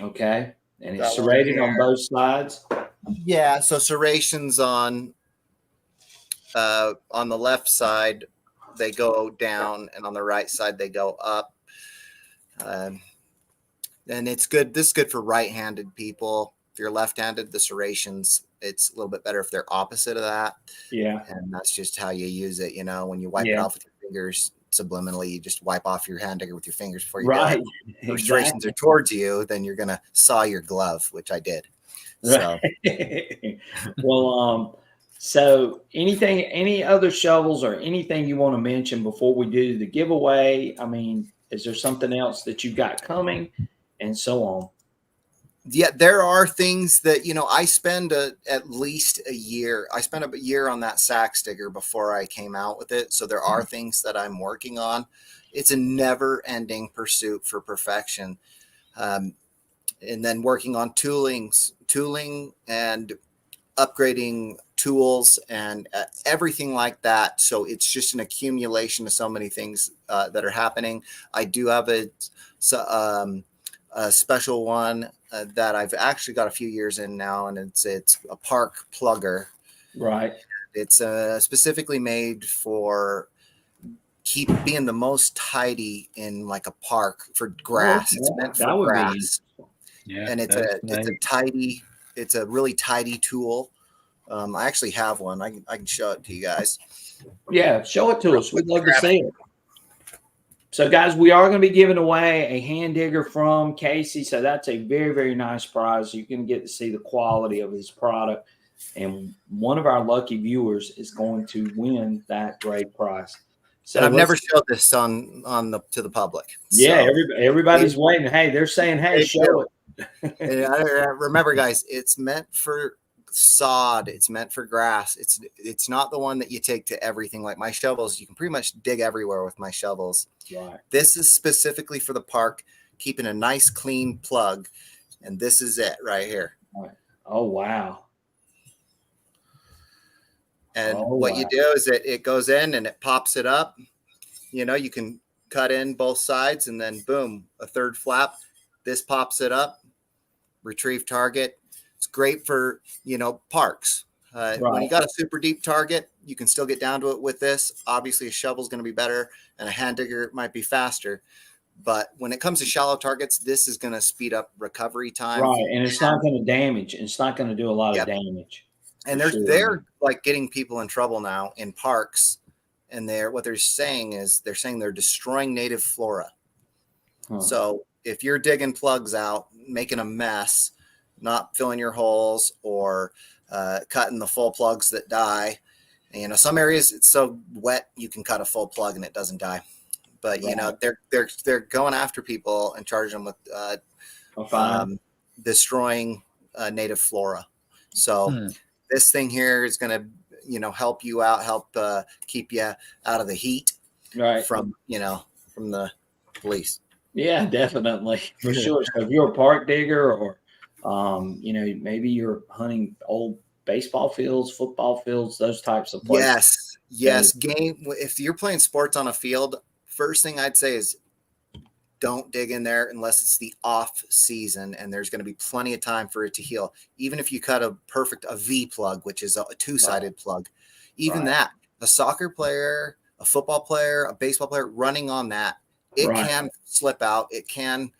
Okay. And it's That one serrated here. on both sides. Yeah, so serrations on the left side, they go down, and on the right side they go up. And it's good. This is good for right-handed people. If you're left-handed, the serrations, it's a little bit better if they're opposite of that. Yeah. And that's just how you use it. When you wipe it off with your fingers subliminally, you just wipe off your hand digger with your fingers before you do it. If the serrations are towards you, then you're going to saw your glove, which I did. So. Well, so any other shovels or anything you want to mention before we do the giveaway? I mean, is there something else that you've got coming and so on? Yeah, there are things that, I spend at least a year. I spent a year on that sax digger before I came out with it. So there are things that I'm working on. It's a never ending pursuit for perfection. And then working on tooling and upgrading tools and everything like that. So it's just an accumulation of so many things that are happening. I do have a special one that I've actually got a few years in now, and it's a park plugger. Right. It's specifically made for being the most tidy in like a park for grass. It's meant for grass. Yeah, and it's a really tidy tool. I actually have one. I can show it to you guys. Yeah, show it to us. We'd love to see it. So, guys, we are going to be giving away a hand digger from Casey. So that's a very, very nice prize. You can get to see the quality of his product. And one of our lucky viewers is going to win that great prize. So and I've never showed this to the public. Yeah, so everybody's waiting. Hey, they're saying, hey, show it. Remember, guys, it's meant for sod. It's meant for grass. It's not the one that you take to everything. Like my shovels, you can pretty much dig everywhere with my shovels. Right. This is specifically for the park, keeping a nice clean plug, and this is it right here. Right. Oh wow. And what you do is it goes in and it pops it up. You can cut in both sides, and then boom, a third flap. This pops it up. Retrieve target. It's great for, parks. When you got a super deep target, you can still get down to it with this. Obviously, a shovel is going to be better, and a hand digger might be faster. But when it comes to shallow targets, this is going to speed up recovery time. Right, and it's not going to damage. It's not going to do a lot of damage. And they're like getting people in trouble now in parks, and what they're saying is they're destroying native flora. Huh. So if you're digging plugs out, making a mess, not filling your holes, or cutting the full plugs that die. And, some areas it's so wet you can cut a full plug and it doesn't die. But they're going after people and charging them with destroying native flora. So this thing here is going to help you out, help keep you out of the heat. Right. From the police. Yeah, definitely, for sure. So if you're a park digger, or maybe you're hunting old baseball fields, football fields, those types of places. Yes. Game. If you're playing sports on a field, first thing I'd say is don't dig in there unless it's the off season and there's going to be plenty of time for it to heal. Even if you cut a V plug, which is a two-sided plug, even that, a soccer player, a football player, a baseball player running on that, it can slip out. It can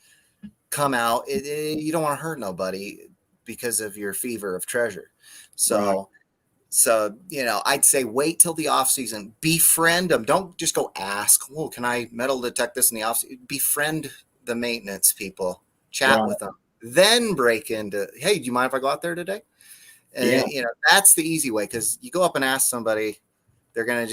come out. You don't want to hurt nobody because of your fever of treasure. So I'd say wait till the off season. Befriend them. Don't just go ask, "Oh, can I metal detect this in the off season?" Befriend the maintenance people. Chat with them. Then break into, "Hey, do you mind if I go out there today?" And that's the easy way, because you go up and ask somebody, they're gonna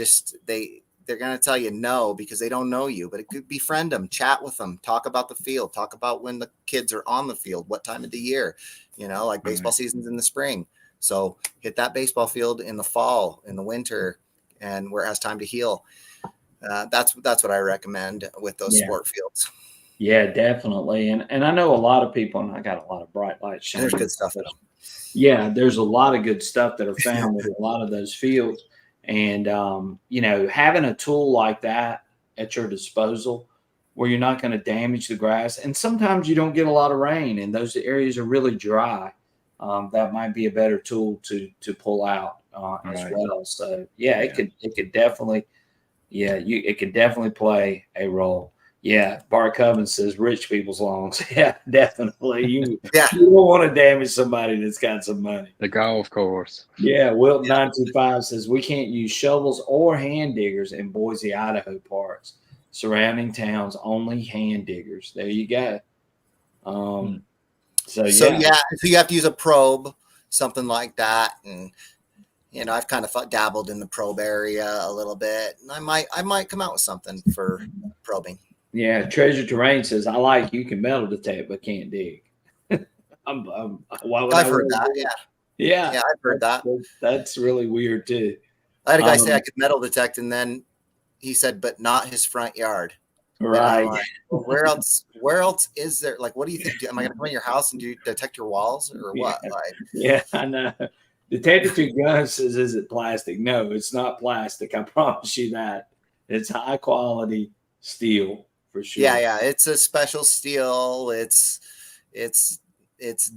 they're gonna tell you no because they don't know you. But it could befriend them, chat with them, talk about the field, talk about when the kids are on the field, what time of the year. Like baseball season's in the spring. So hit that baseball field in the fall, in the winter, and where it has time to heal. That's what I recommend with those sport fields. Yeah, definitely. And I know a lot of people, and I got a lot of bright lights shining. There's good stuff in them. Yeah, there's a lot of good stuff that are found in a lot of those fields. And, having a tool like that at your disposal where you're not going to damage the grass. And sometimes you don't get a lot of rain and those areas are really dry. That might be a better tool to pull out as well. So it could definitely, it could definitely play a role. Yeah, Bart Cummins says rich people's lawns. Yeah, definitely. You don't want to damage somebody that's got some money. The golf course. Yeah, Wilt 925 says we can't use shovels or hand diggers in Boise, Idaho parks. Surrounding towns, only hand diggers. There you go. So you have to use a probe, something like that, and I've kind of dabbled in the probe area a little bit, and I might come out with something for probing. Yeah, Treasure Terrain says you can metal detect but can't dig. I've heard that. Yeah, I've heard that. That's really weird too. I had a guy say I could metal detect, and then he said, but not his front yard. Right. Like, well, where else is there? Like, what do you think? Am I going to come in your house and detect your walls or what? Yeah, I know. Detective 2 Gun says, is it plastic? No, it's not plastic. I promise you that. It's high quality steel for sure. Yeah. It's a special steel. It's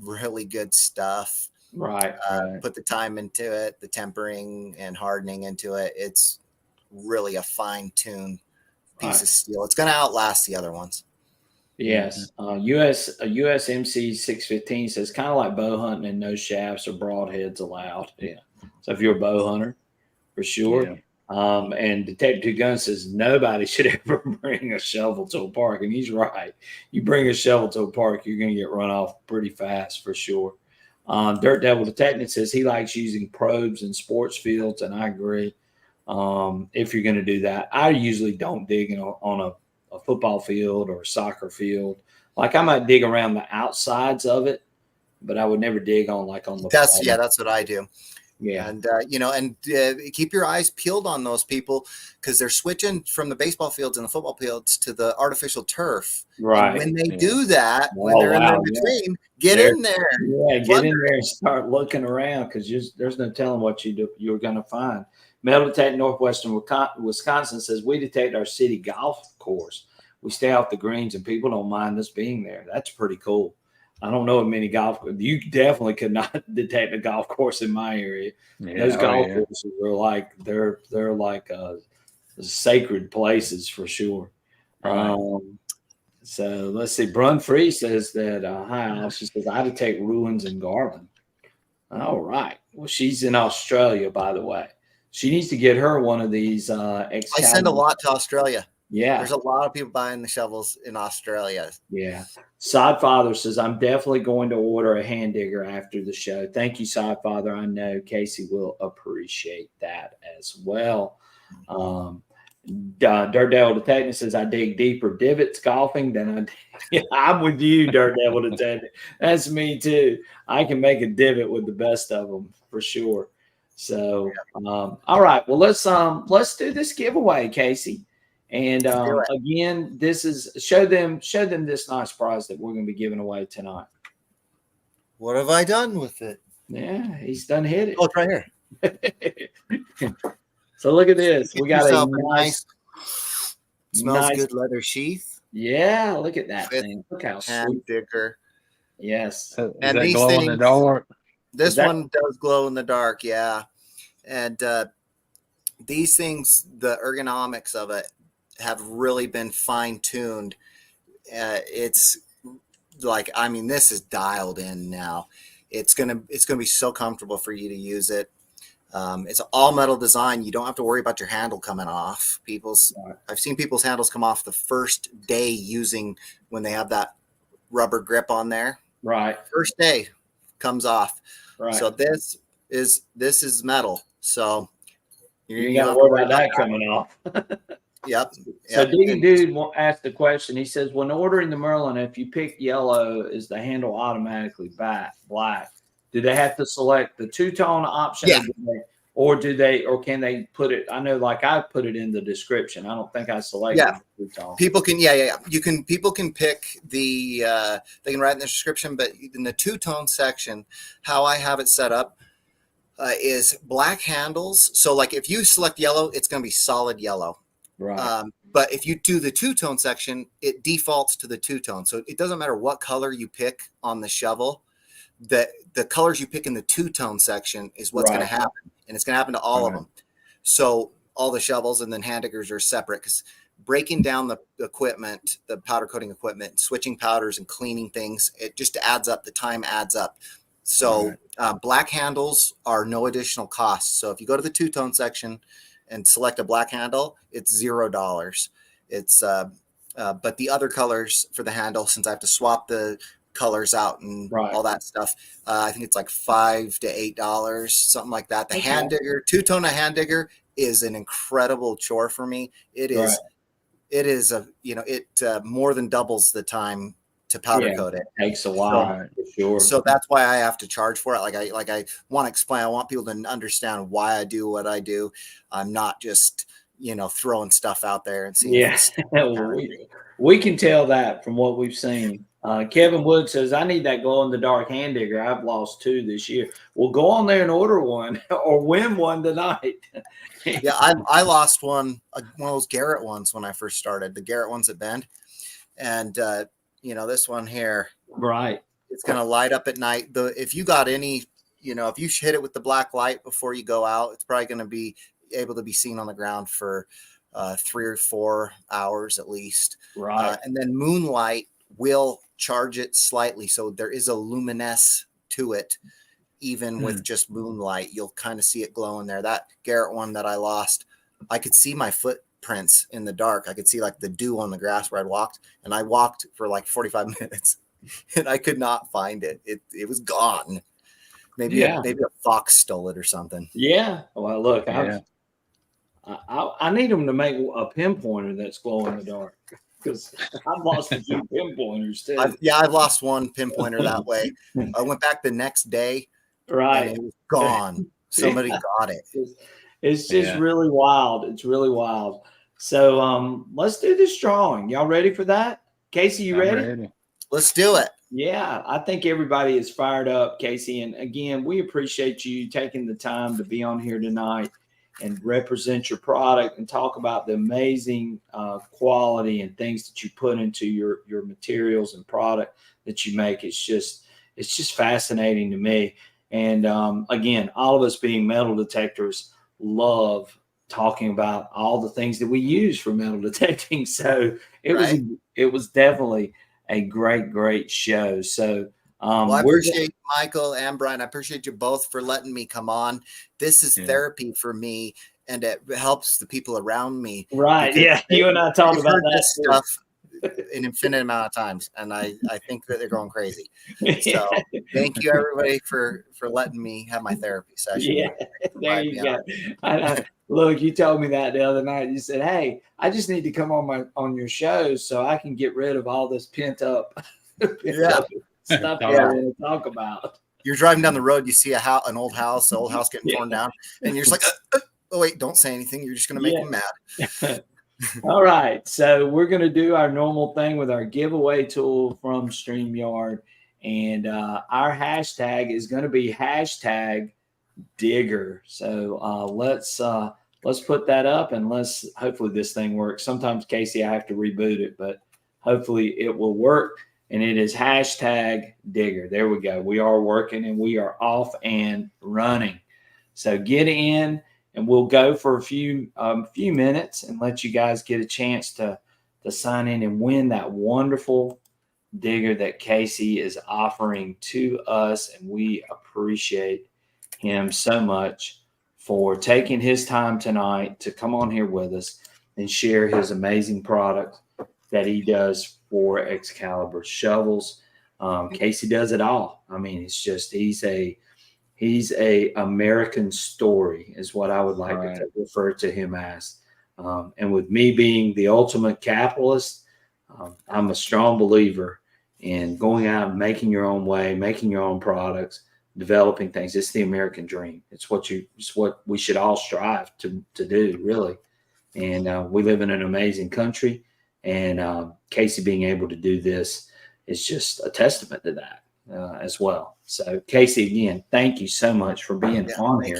really good stuff. Right. Put the time into it, the tempering and hardening into it. It's really a fine-tuned piece of steel. It's going to outlast the other ones. Yes. USMC 615 says kind of like bow hunting and no shafts or broadheads allowed. Yeah. So if you're a bow hunter, for sure. Yeah. And Detective 2 Gun says nobody should ever bring a shovel to a park. And he's right. You bring a shovel to a park, you're going to get run off pretty fast for sure. Dirt Devil Detective says he likes using probes in sports fields, and I agree. If you're going to do that, I usually don't dig on a football field or a soccer field. Like I might dig around the outsides of it, but I would never dig on the. That's what I do. Yeah. And keep your eyes peeled on those people because they're switching from the baseball fields and the football fields to the artificial turf. Right. And when they do that, when they're in there between, get in there. Yeah, get in there and start looking around because there's no telling what you're going to find. Metal Detect Northwestern Wisconsin says we detect our city golf course. We stay off the greens and people don't mind us being there. That's pretty cool. I don't know of many golf. You definitely could not detect a golf course in my area. Yeah, those golf courses are like they're like sacred places for sure. Right. So let's see. Brun Free says that hi. She says I detect ruins in Garland. All right. Well, she's in Australia, by the way. She needs to get her one of these. I send a lot to Australia. Yeah. There's a lot of people buying the shovels in Australia. Yeah. Sodfather says, I'm definitely going to order a hand digger after the show. Thank you, Sodfather. I know Casey will appreciate that as well. Dirt Devil Detective says, I dig deeper divots golfing than I dig. Yeah, I'm with you, Dirt Devil Detective. That's me too. I can make a divot with the best of them for sure. So, all right. Well, let's do this giveaway, Casey. And again, this is show them this nice prize that we're going to be giving away tonight. What have I done with it? Yeah, he's done hit it. Oh, it's right here. So look at this. We got a nice smells good leather sheath. Yeah, look at that thing. Look how hand sweet. digger. Yes. And these glow things, in the dark? This one does glow in the dark, yeah. And these things, the ergonomics of it have really been fine-tuned. It's like, I mean, this is dialed in now. It's gonna be so comfortable for you to use it. It's an all metal design. You don't have to worry about your handle coming off. I've seen people's handles come off the first day using when they have that rubber grip on there. Right. First day comes off. Right. So this is metal. So you got to worry about that coming off. Yep. So Dude asked the question. He says, when ordering the Merlin, if you pick yellow, is the handle automatically black? Do they have to select the two-tone option? Yeah. Or can they put it? I know, like I put it in the description. I don't think I selected the two-tone. People can, people can pick the, they can write in the description, but in the two-tone section, how I have it set up is black handles. So like if you select yellow, it's going to be solid yellow. Right. But if you do the two-tone section, it defaults to the two-tone. So it doesn't matter what color you pick on the shovel. The colors you pick in the two-tone section is what's going to happen. And it's going to happen to all of them. So all the shovels and then hand diggers are separate, because breaking down the equipment, the powder coating equipment, switching powders and cleaning things, it just adds up. The time adds up. So black handles are no additional cost. So if you go to the two-tone section and select a black handle, it's $0. It's but the other colors for the handle, since I have to swap the colors out and all that stuff, I think it's like $5 to $8, something like that. The hand digger, two-tone hand digger is an incredible chore for me. It is it more than doubles the time to powder coat it. Takes a while, for sure. So that's why I have to charge for it. I want to explain. I want people to understand why I do what I do. I'm not just throwing stuff out there and seeing. Yeah, we can tell that from what we've seen. Kevin Wood says, I need that glow in the dark hand digger. I've lost 2 this year. Well, go on there and order one or win one tonight. Yeah, I lost one of those Garrett ones when I first started, the Garrett ones at Bend. And, this one here, right, it's going to light up at night. If you got any, if you hit it with the black light before you go out, it's probably going to be able to be seen on the ground for 3 or 4 hours at least. Right. And then moonlight will charge it slightly. So there is a luminance to it. Even with just moonlight, you'll kind of see it glowing there. That Garrett one that I lost, I could see my footprints in the dark. I could see like the dew on the grass where I'd walked, and I walked for like 45 minutes and I could not find it. It was gone. Maybe a fox stole it or something. Yeah. Well, look, I need them to make a pinpointer that's glow in the dark, because I've lost a few pinpointers too. I've lost one pinpointer that way. I went back the next day. Right. And it was gone. Somebody got it. It's just really wild. It's really wild. So let's do this drawing. Y'all ready for that? Casey, you ready? Let's do it. Yeah, I think everybody is fired up, Casey. And again, we appreciate you taking the time to be on here tonight and represent your product and talk about the amazing quality and things that you put into your materials and product that you make. It's just fascinating to me. And again, all of us being metal detectors love talking about all the things that we use for metal detecting. So it was definitely a great show. So I appreciate Michael and Brian. I appreciate you both for letting me come on. This is therapy for me, and it helps the people around me. Right. Yeah. You and I talked about that stuff an infinite amount of times, and I think that they're going crazy. So thank you everybody for letting me have my therapy session. Yeah, there you go. Look, you told me that the other night. You said, "Hey, I just need to come on your show so I can get rid of all this pent up stuff that I want to talk about." You're driving down the road, you see an old house, the old house getting torn down, and you're just like, "Oh wait, don't say anything. You're just going to make them mad." All right. So we're going to do our normal thing with our giveaway tool from StreamYard. And our hashtag is going to be hashtag digger. So let's put that up and let's hopefully this thing works. Sometimes Casey, I have to reboot it, but hopefully it will work. And it is hashtag digger. There we go. We are working and we are off and running. So get in and we'll go for a few minutes and let you guys get a chance to sign in and win that wonderful digger that Casey is offering to us. And we appreciate him so much for taking his time tonight to come on here with us and share his amazing product that he does for Excalibur Shovels. Casey does it all. I mean, it's just he's a American story is what I would like to refer to him as. And with me being the ultimate capitalist, I'm a strong believer in going out and making your own way, making your own products, developing things. It's the American dream. It's what we should all strive to do, really. And we live in an amazing country. And Casey being able to do this is just a testament to that as well. So, Casey, again, thank you so much for being on here.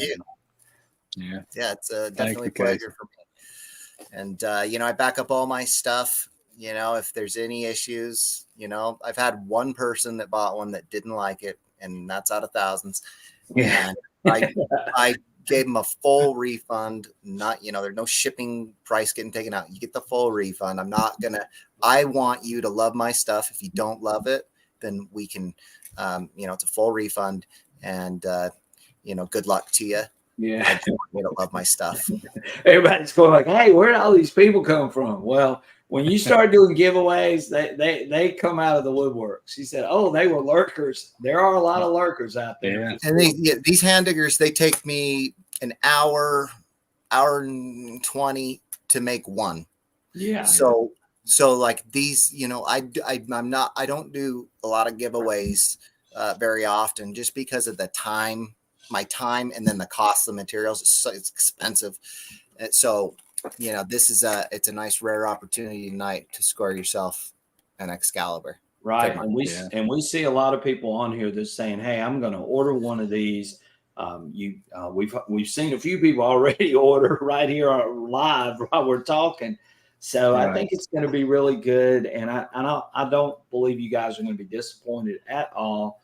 Yeah, it's definitely a pleasure for me. And I back up all my stuff. If there's any issues, I've had one person that bought one that didn't like it, and that's out of thousands. Yeah. And I gave them a full refund. Not, there's no shipping price getting taken out. You get the full refund. I want you to love my stuff. If you don't love it, then we can, it's a full refund, and, good luck to you. Yeah. I just want you to love my stuff. Everybody's going like, hey, where did all these people come from? Well, when you start doing giveaways, they come out of the woodwork. She said, oh, they were lurkers. There are a lot of lurkers out there. Yeah. And these hand diggers, they take me an hour and 20 to make one. Yeah. So like these, I don't do a lot of giveaways very often, just because of my time, and then the cost of the materials. It's expensive. And so, this is it's a nice rare opportunity tonight to score yourself an Excalibur. Right. And we see a lot of people on here that's saying, hey, I'm going to order one of these. We've seen a few people already order right here live while we're talking. So I think it's going to be really good. And I don't believe you guys are going to be disappointed at all.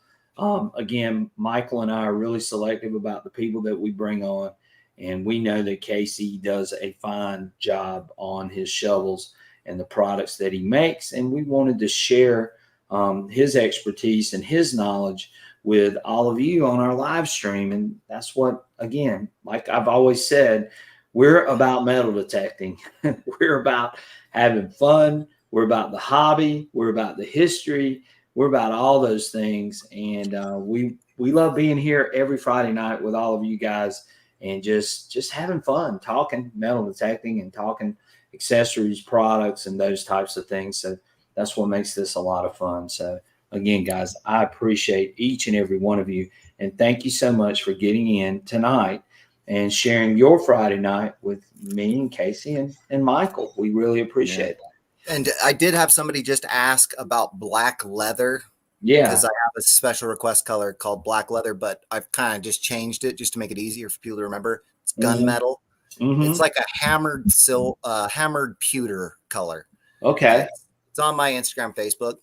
Again, Michael and I are really selective about the people that we bring on. And we know that Casey does a fine job on his shovels and the products that he makes. And we wanted to share his expertise and his knowledge with all of you on our live stream. And that's what, again, like I've always said, we're about metal detecting. We're about having fun. We're about the hobby. We're about the history. We're about all those things. And we love being here every Friday night with all of you guys and just having fun, talking metal detecting and talking accessories, products, and those types of things. So that's what makes this a lot of fun. So again, guys, I appreciate each and every one of you. And thank you so much for getting in tonight and sharing your Friday night with me and Casey and Michael. We really appreciate that. And I did have somebody just ask about black leather. Yeah. Because I have a special request color called black leather, but I've kind of just changed it just to make it easier for people to remember. It's gunmetal. Mm-hmm. It's like a hammered pewter color. Okay. It's on my Instagram, Facebook.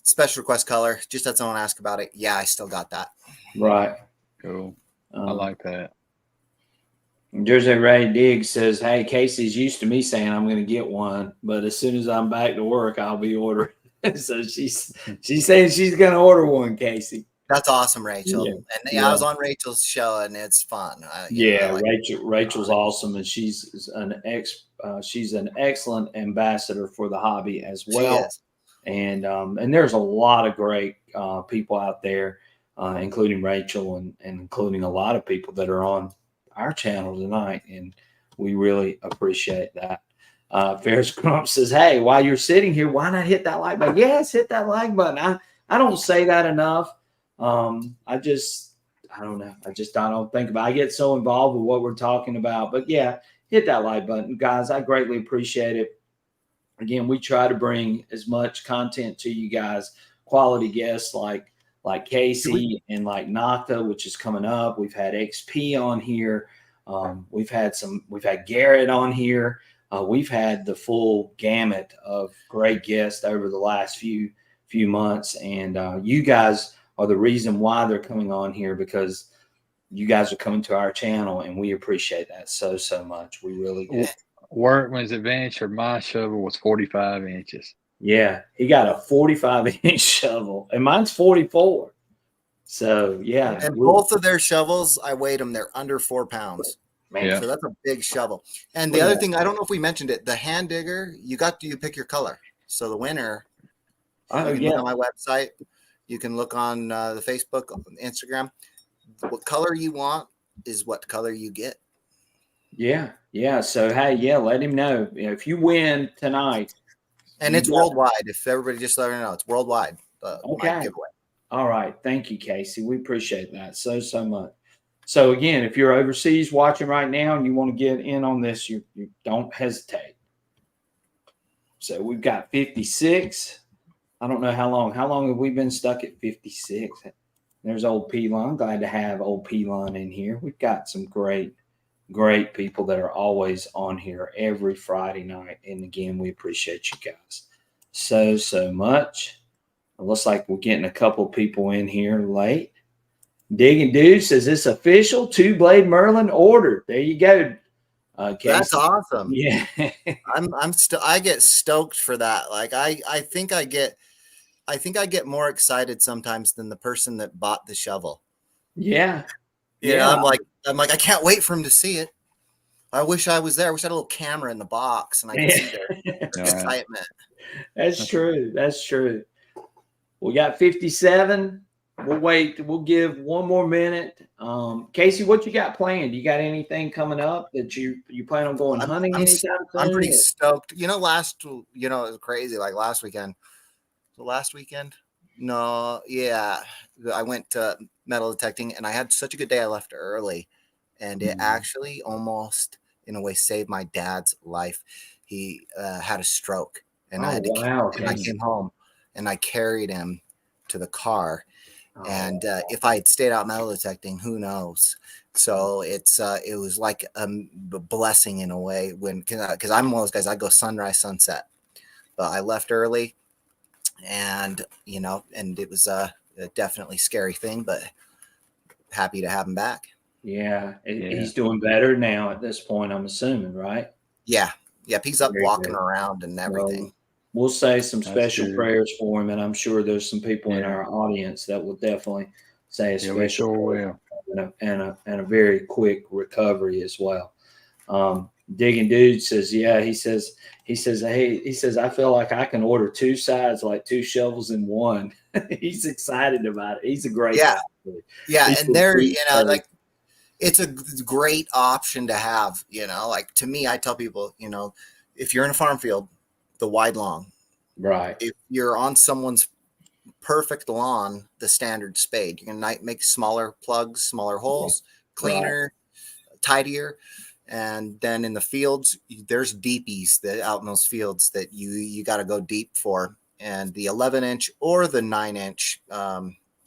Special request color. Just had someone ask about it. Yeah, I still got that. Right. Cool. I like that. Jersey Ray Diggs says, hey, Casey's used to me saying I'm going to get one, but as soon as I'm back to work, I'll be ordering. So she's saying she's going to order one, Casey. That's awesome, Rachel. Yeah. And I was on Rachel's show, and it's fun. Rachel's awesome, and she's an excellent ambassador for the hobby as well. And there's a lot of great people out there, including Rachel and including a lot of people that are on our channel tonight, and we really appreciate that. Ferris Crump says, hey, while you're sitting here, why not hit that like button? Yes, hit that like button. I don't say that enough. I don't know. I don't think about it. I get so involved with what we're talking about. But yeah, hit that like button, guys. I greatly appreciate it. Again, we try to bring as much content to you guys, quality guests like Casey and like Naka, which is coming up. We've had XP on here. We've had Garrett on here. We've had the full gamut of great guests over the last few months, and you guys are the reason why they're coming on here, because you guys are coming to our channel, and we appreciate that so much. We really do. Workman's Adventure, my shovel was 45 inches. Yeah, he got a 45-inch shovel, and mine's 44. So yeah, and both of their shovels, I weighed them. They're under 4 pounds. Man, Yeah. So that's a big shovel. And the other thing, I don't know if we mentioned it, the hand digger, you pick your color. So the winner, you can look on my website. You can look on the Facebook, on Instagram. What color you want is what color you get. Yeah. So hey, let him know. If you win tonight, and it's worldwide. If everybody just let her know, it's worldwide. Okay. My giveaway. All right, thank you, Casey. We appreciate that so much. So again, if you're overseas watching right now and you want to get in on this, you don't hesitate. So we've got 56. I don't know how long. How long have we been stuck at 56? There's old Pelon. Glad to have old Pelon in here. We've got some great people that are always on here every Friday night. And again, we appreciate you guys so much. It looks like we're getting a couple people in here late. Digging Dude says it's official. 2-blade Merlin ordered. There you go. That's awesome. Yeah. I get stoked for that. Like I think I get more excited sometimes than the person that bought the shovel. Yeah. I'm like, I can't wait for him to see it. I wish I was there. I wish I had a little camera in the box and I could see their excitement. That's true. That's true. We got 57. We'll wait. We'll give one more minute. Casey, what you got planned? You got anything coming up that you plan on going hunting anytime soon? I'm pretty stoked. it was crazy. Like last weekend. The last weekend? No, yeah. I went to metal detecting and I had such a good day. I left early, and it actually almost, in a way, saved my dad's life. He had a stroke, and I came home and I carried him to the car. And if I had stayed out metal detecting, who knows? So it was like a blessing in a way, because I'm one of those guys. I go sunrise, sunset, but I left early, and it was a definitely scary thing, but happy to have him back. Yeah, he's doing better now at this point, I'm assuming, right? Yeah, he's up walking around and everything. Well, we'll say some special prayers for him, and I'm sure there's some people in our audience that will definitely say a special prayer and a very quick recovery as well. Digging Dude says, he says, I feel like I can order 2 sides, like 2 shovels in one. He's excited about it. He's a great guy. Yeah, and there, like, it's a great option to have. Like, to me, I tell people, if you're in a farm field, the wide long. Right. If you're on someone's perfect lawn, the standard spade. You can make smaller plugs, smaller holes, cleaner, tidier. And then in the fields, there's deepies that out in those fields that you got to go deep for. And the 11-inch or the 9-inch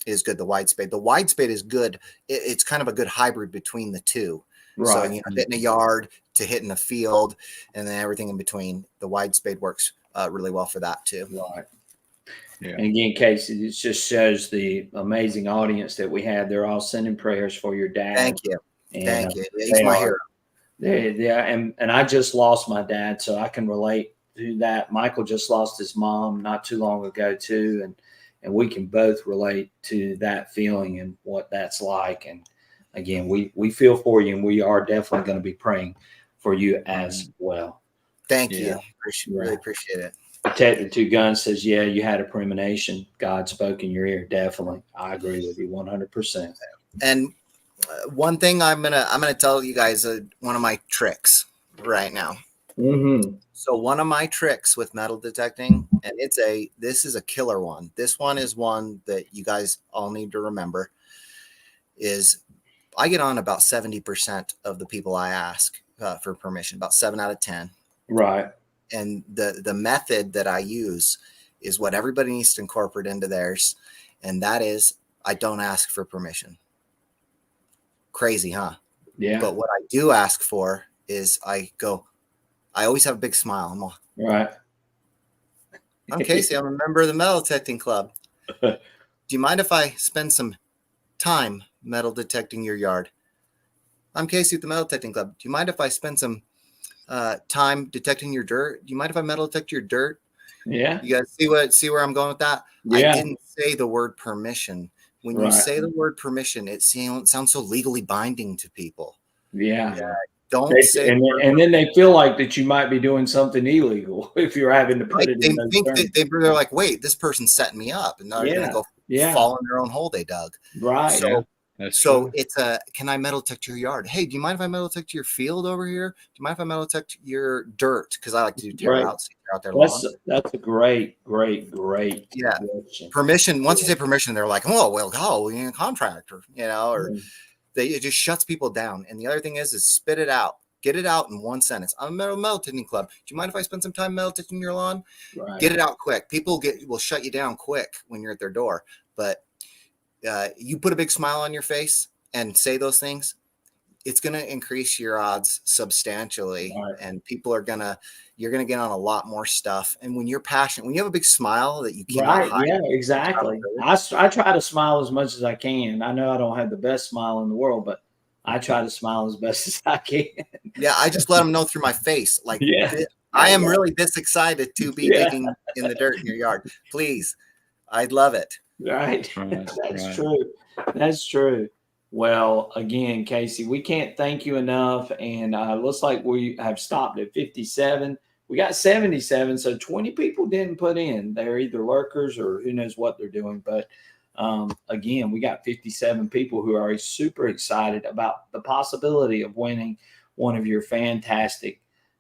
is good. The wide spade. The wide spade is good. It's kind of a good hybrid between the two. Right. So hitting a yard to hitting a field, and then everything in between. The wide spade works really well for that too. Right. Yeah. And again, Casey, it just shows the amazing audience that we have. They're all sending prayers for your dad. Thank you. Thank you. He's my hero. Yeah, and I just lost my dad, so I can relate to that. Michael just lost his mom not too long ago too, and we can both relate to that feeling and what that's like. And again, we feel for you, and we are definitely going to be praying for you as well. Thank you. Really appreciate it. Detective Two Guns says, yeah, you had a premonition. God spoke in your ear. Definitely. I agree with you 100%. And one thing I'm gonna tell you guys one of my tricks right now. Mm-hmm. So one of my tricks with metal detecting, and this is a killer one. This one is one that you guys all need to remember, is I get on about 70% of the people I ask. for permission, about 7 out of 10. Right. And the method that I use is what everybody needs to incorporate into theirs. And that is, I don't ask for permission. Crazy, huh? Yeah. But what I do ask for is I always have a big smile. Right. I'm Casey. I'm a member of the metal detecting club. Do you mind if I spend some time metal detecting your yard? I'm Casey with the metal detecting club. Do you mind if I spend some time detecting your dirt? Do you mind if I metal detect your dirt? Yeah. You guys see where I'm going with that? Yeah. I didn't say the word permission. When you say the word permission, it sounds so legally binding to people. Yeah. Don't say and then they feel like that you might be doing something illegal if you're having to put it in those terms. They're like, wait, this person's setting me up, and they're going to go fall in their own hole they dug. Right. So it's can I metal detect your yard? Hey, do you mind if I metal detect your field over here? Do you mind if I metal detect your dirt? Because I like to do tear outs out there. That's a great question. Permission. Once you say permission, they're like, oh, well, you're a contractor, or it just shuts people down. And the other thing is spit it out. Get it out in one sentence. I'm a metal detecting club. Do you mind if I spend some time metal detecting your lawn? Right. Get it out quick. People will shut you down quick when you're at their door. But you put a big smile on your face and say those things, it's going to increase your odds substantially. Right. And you're going to get on a lot more stuff. And when you're passionate, when you have a big smile that you can't hide. Yeah, exactly. I try to smile as much as I can. I know I don't have the best smile in the world, but I try to smile as best as I can. Yeah, I just let them know through my face. Like, I am really this excited to be digging in the dirt in your yard. Please, I'd love it. Right. That's true. That's true. Well, again, Casey, we can't thank you enough. And looks like we have stopped at 57. We got 77. So 20 people didn't put in. They're either lurkers or who knows what they're doing. But again, we got 57 people who are super excited about the possibility of winning one of your fantastic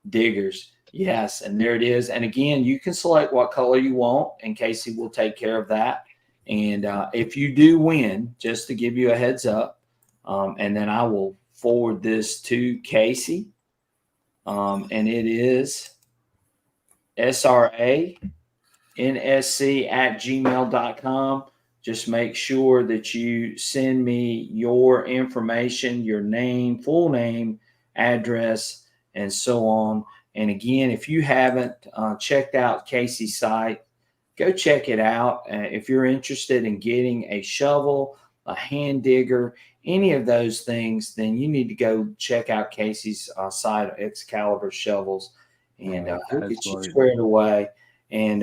diggers. Yes. And there it is. And again, you can select what color you want, and Casey will take care of that. And if you do win, just to give you a heads up, and then I will forward this to Casey. And it is sransc@gmail.com. Just make sure that you send me your information, your name, full name, address, and so on. And again, if you haven't checked out Casey's site, go check it out. If you're interested in getting a shovel, a hand digger, any of those things, then you need to go check out Casey's site, Excalibur Shovels, and he'll get you squared away. And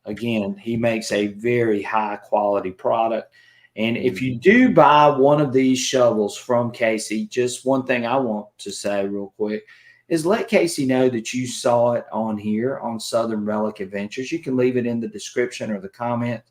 again, he makes a very high quality product. And if you do buy one of these shovels from Casey, just one thing I want to say real quick is let Casey know that you saw it on here on Southern Relic Adventures. You can leave it in the description or the comment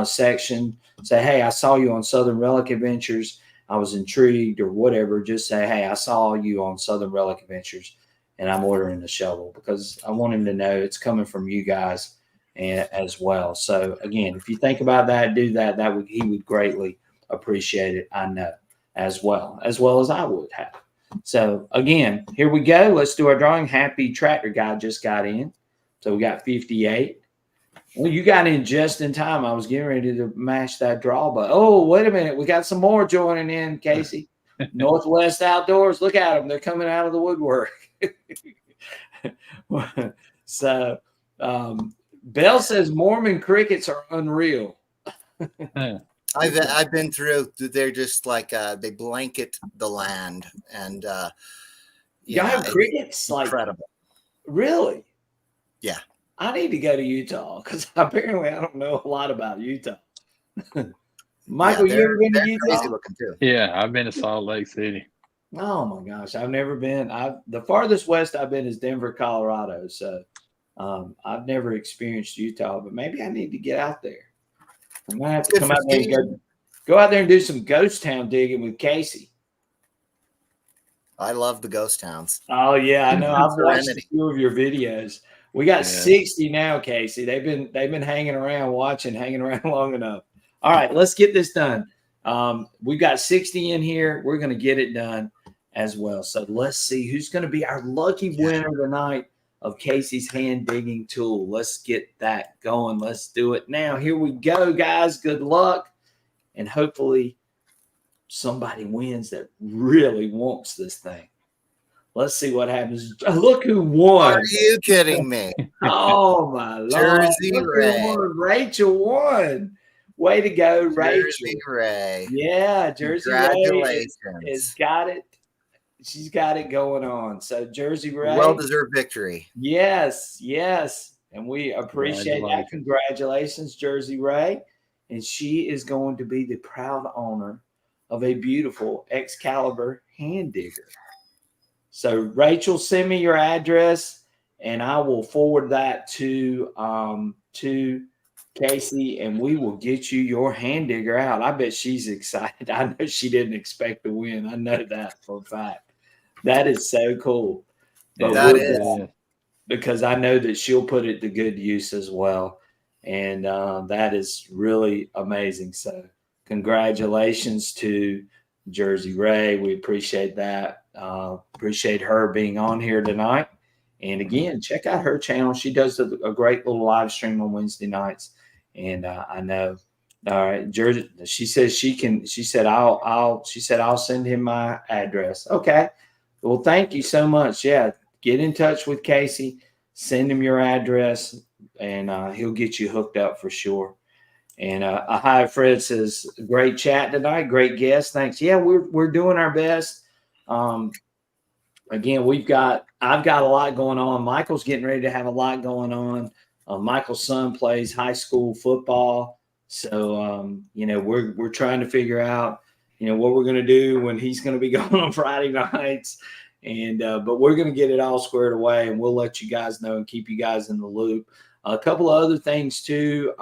section. Say, hey, I saw you on Southern Relic Adventures. I was intrigued or whatever. Just say, hey, I saw you on Southern Relic Adventures and I'm ordering the shovel, because I want him to know it's coming from you guys as well. So again, if you think about that, do that. He would greatly appreciate it. I know as well as I would have. So again, here we go. Let's do our drawing. Happy Tractor Guy just got in. So we got 58. Well, you got in just in time. I was getting ready to mash that draw button. Oh, wait a minute. We got some more joining in, Casey. Northwest Outdoors. Look at them. They're coming out of the woodwork. So Bell says Mormon crickets are unreal. I've been through. They're just like they blanket the land, and you have crickets, like incredible. Really? Yeah. I need to go to Utah because apparently I don't know a lot about Utah. Michael, you ever been to Utah? Crazy looking too. Yeah, I've been to Salt Lake City. Oh my gosh, I've never been. The farthest west I've been is Denver, Colorado. So I've never experienced Utah, but maybe I need to get out there. I'm gonna have to come out there and go out there and do some ghost town digging with Casey. I love the ghost towns. Oh yeah, I know. I've watched a few of your videos. We got 60 now, Casey. They've been hanging around long enough. All right, let's get this done. We've got 60 in here. We're going to get it done. as well. So let's see who's going to be our lucky winner tonight of Casey's hand digging tool. Let's get that going. Let's do it now. Here we go, guys. Good luck. And hopefully somebody wins that really wants this thing. Let's see what happens. Look who won. Are you kidding me? Oh, my Lord. Jersey Look who Ray. won. Rachel won. Way to go, Rachel. Jersey Ray. Yeah, Jersey Ray Congratulations. has got it. She's got it going on. So Jersey Ray. Well-deserved victory. Yes, yes. And we appreciate that. Congratulations, Jersey Ray. And she is going to be the proud owner of a beautiful Excalibur hand digger. So Rachel, send me your address and I will forward that to Casey, and we will get you your hand digger out. I bet she's excited. I know she didn't expect to win. I know that for a fact. That is so cool. But that is. Because I know that she'll put it to good use as well. And that is really amazing. So congratulations to Jersey Ray. We appreciate that. Appreciate her being on here tonight. And again, check out her channel. She does a great little live stream on Wednesday nights. And I know. All right, Jersey. She says she can. She said I'll send him my address. Okay. Well, thank you so much. Yeah, get in touch with Casey. Send him your address, and he'll get you hooked up for sure. And hi, Fred says, great chat tonight. Great guest. Thanks. Yeah, we're doing our best. Again, I've got a lot going on. Michael's getting ready to have a lot going on. Michael's son plays high school football. So, we're trying to figure out, what we're going to do when he's going to be going on Friday nights. And, but we're going to get it all squared away, and we'll let you guys know and keep you guys in the loop. A couple of other things too.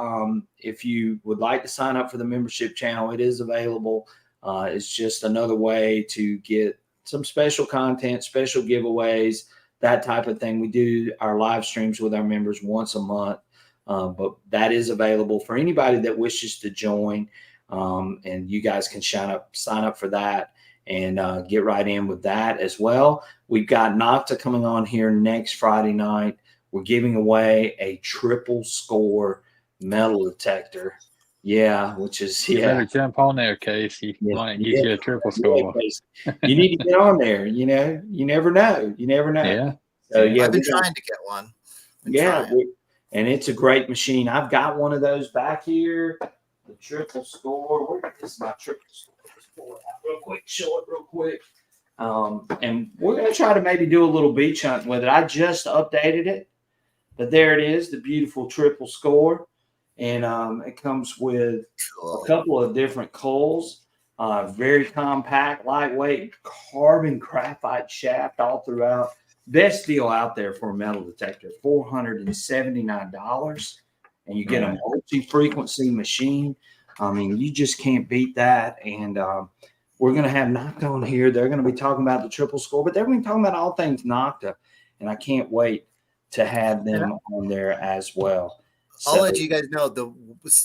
If you would like to sign up for the membership channel, it is available. It's just another way to get some special content, special giveaways, that type of thing. We do our live streams with our members once a month, but that is available for anybody that wishes to join. And you guys can sign up for that and get right in with that as well. We've got Nocta coming on here next Friday night. We're giving away a triple score metal detector. Yeah, which is, You better jump on there, Casey. You might get you a triple score. You need to get on there. You never know. You never know. Yeah. So yeah, I've been trying to get one. And it's a great machine. I've got one of those back here. The triple score. Where is my triple score? Real quick, show it real quick. And we're going to try to maybe do a little beach hunt with it. I just updated it, but there it is, the beautiful triple score. And it comes with a couple of different coils, very compact, lightweight, carbon graphite shaft all throughout. Best deal out there for a metal detector, $479. And you get a multi-frequency machine. I mean, you just can't beat that. And we're going to have Nocta on here. They're going to be talking about the triple score, but they're going to be talking about all things Nocta. And I can't wait to have them on there as well. I'll let you guys know the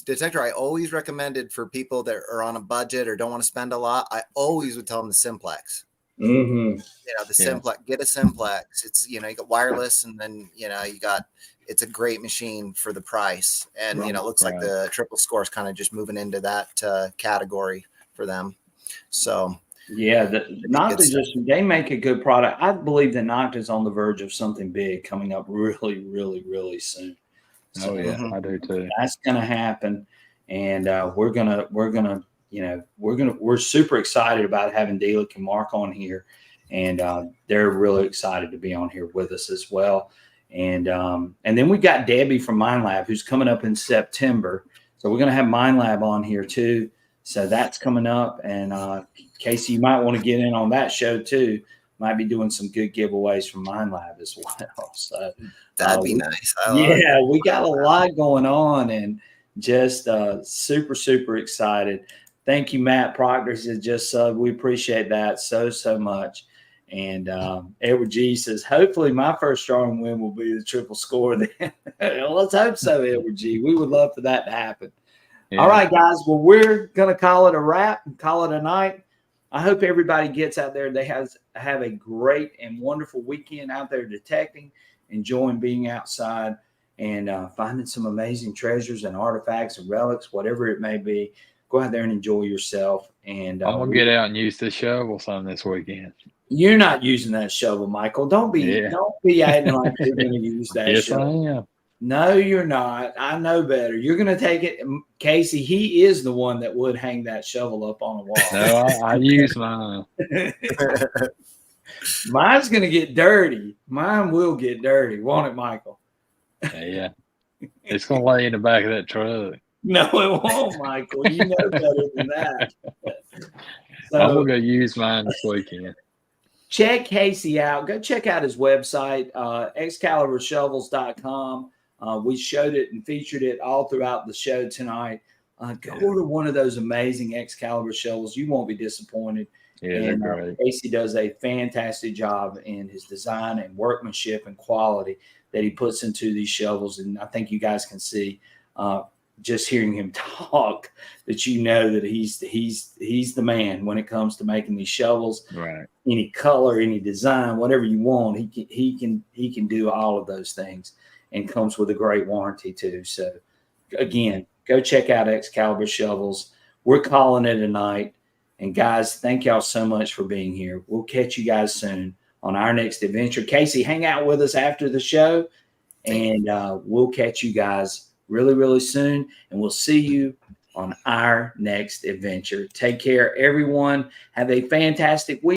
detector I always recommended for people that are on a budget or don't want to spend a lot. I always would tell them the Simplex. Mm-hmm. Simplex. Get a Simplex. It's you got wireless, and then it's a great machine for the price. And it looks like the triple score is kind of just moving into that category for them. So yeah, Nocta they make a good product. I believe that Nocta is on the verge of something big coming up really, really, really soon. So, I do too. That's going to happen, and we're super excited about having Delic and Mark on here, and they're really excited to be on here with us as well. And then we got Debbie from Mind Lab, who's coming up in September. So we're going to have Mind Lab on here too. So that's coming up, and Casey, you might want to get in on that show too. Might be doing some good giveaways from Mind Lab as well. So that'd be nice. We got a lot going on, and just super, super excited. Thank you, Matt Proctor. Just we appreciate that so much. And Edward G says, hopefully my first strong win will be the triple score. Then let's hope so, Edward G. We would love for that to happen. Yeah. All right, guys. Well, we're gonna call it a wrap and call it a night. I hope everybody gets out there. They have a great and wonderful weekend out there detecting, enjoying being outside, and finding some amazing treasures and artifacts and relics, whatever it may be. Go out there and enjoy yourself. And I'm gonna get out and use this shovel some this weekend. you're not using that shovel, Michael. Don't be acting like you're going to use that Yes, shovel. I am. No, you're not. I know better. You're going to take it. Casey, he is the one that would hang that shovel up on a wall. No, I use mine. Mine's going to get dirty. Mine will get dirty, won't it, Michael? Yeah. It's gonna lay in the back of that truck. No, it won't, Michael. You know better than that. I'm gonna go use mine this weekend. Check Casey out. Go check out his website, ExcaliburShovels.com. We showed it and featured it all throughout the show tonight. Go order one of those amazing Excalibur shovels. You won't be disappointed. Yeah, And they're great. Casey does a fantastic job in his design and workmanship and quality that he puts into these shovels. And I think you guys can see just hearing him talk that you know that he's the man when it comes to making these shovels. Right. Any color, any design, whatever you want, he can do all of those things, and comes with a great warranty too. So again, go check out Excalibur Shovels. We're calling it a night. And guys, thank y'all so much for being here. We'll catch you guys soon on our next adventure. Casey, hang out with us after the show, and we'll catch you guys really, really soon. And we'll see you on our next adventure. Take care, everyone. Have a fantastic week.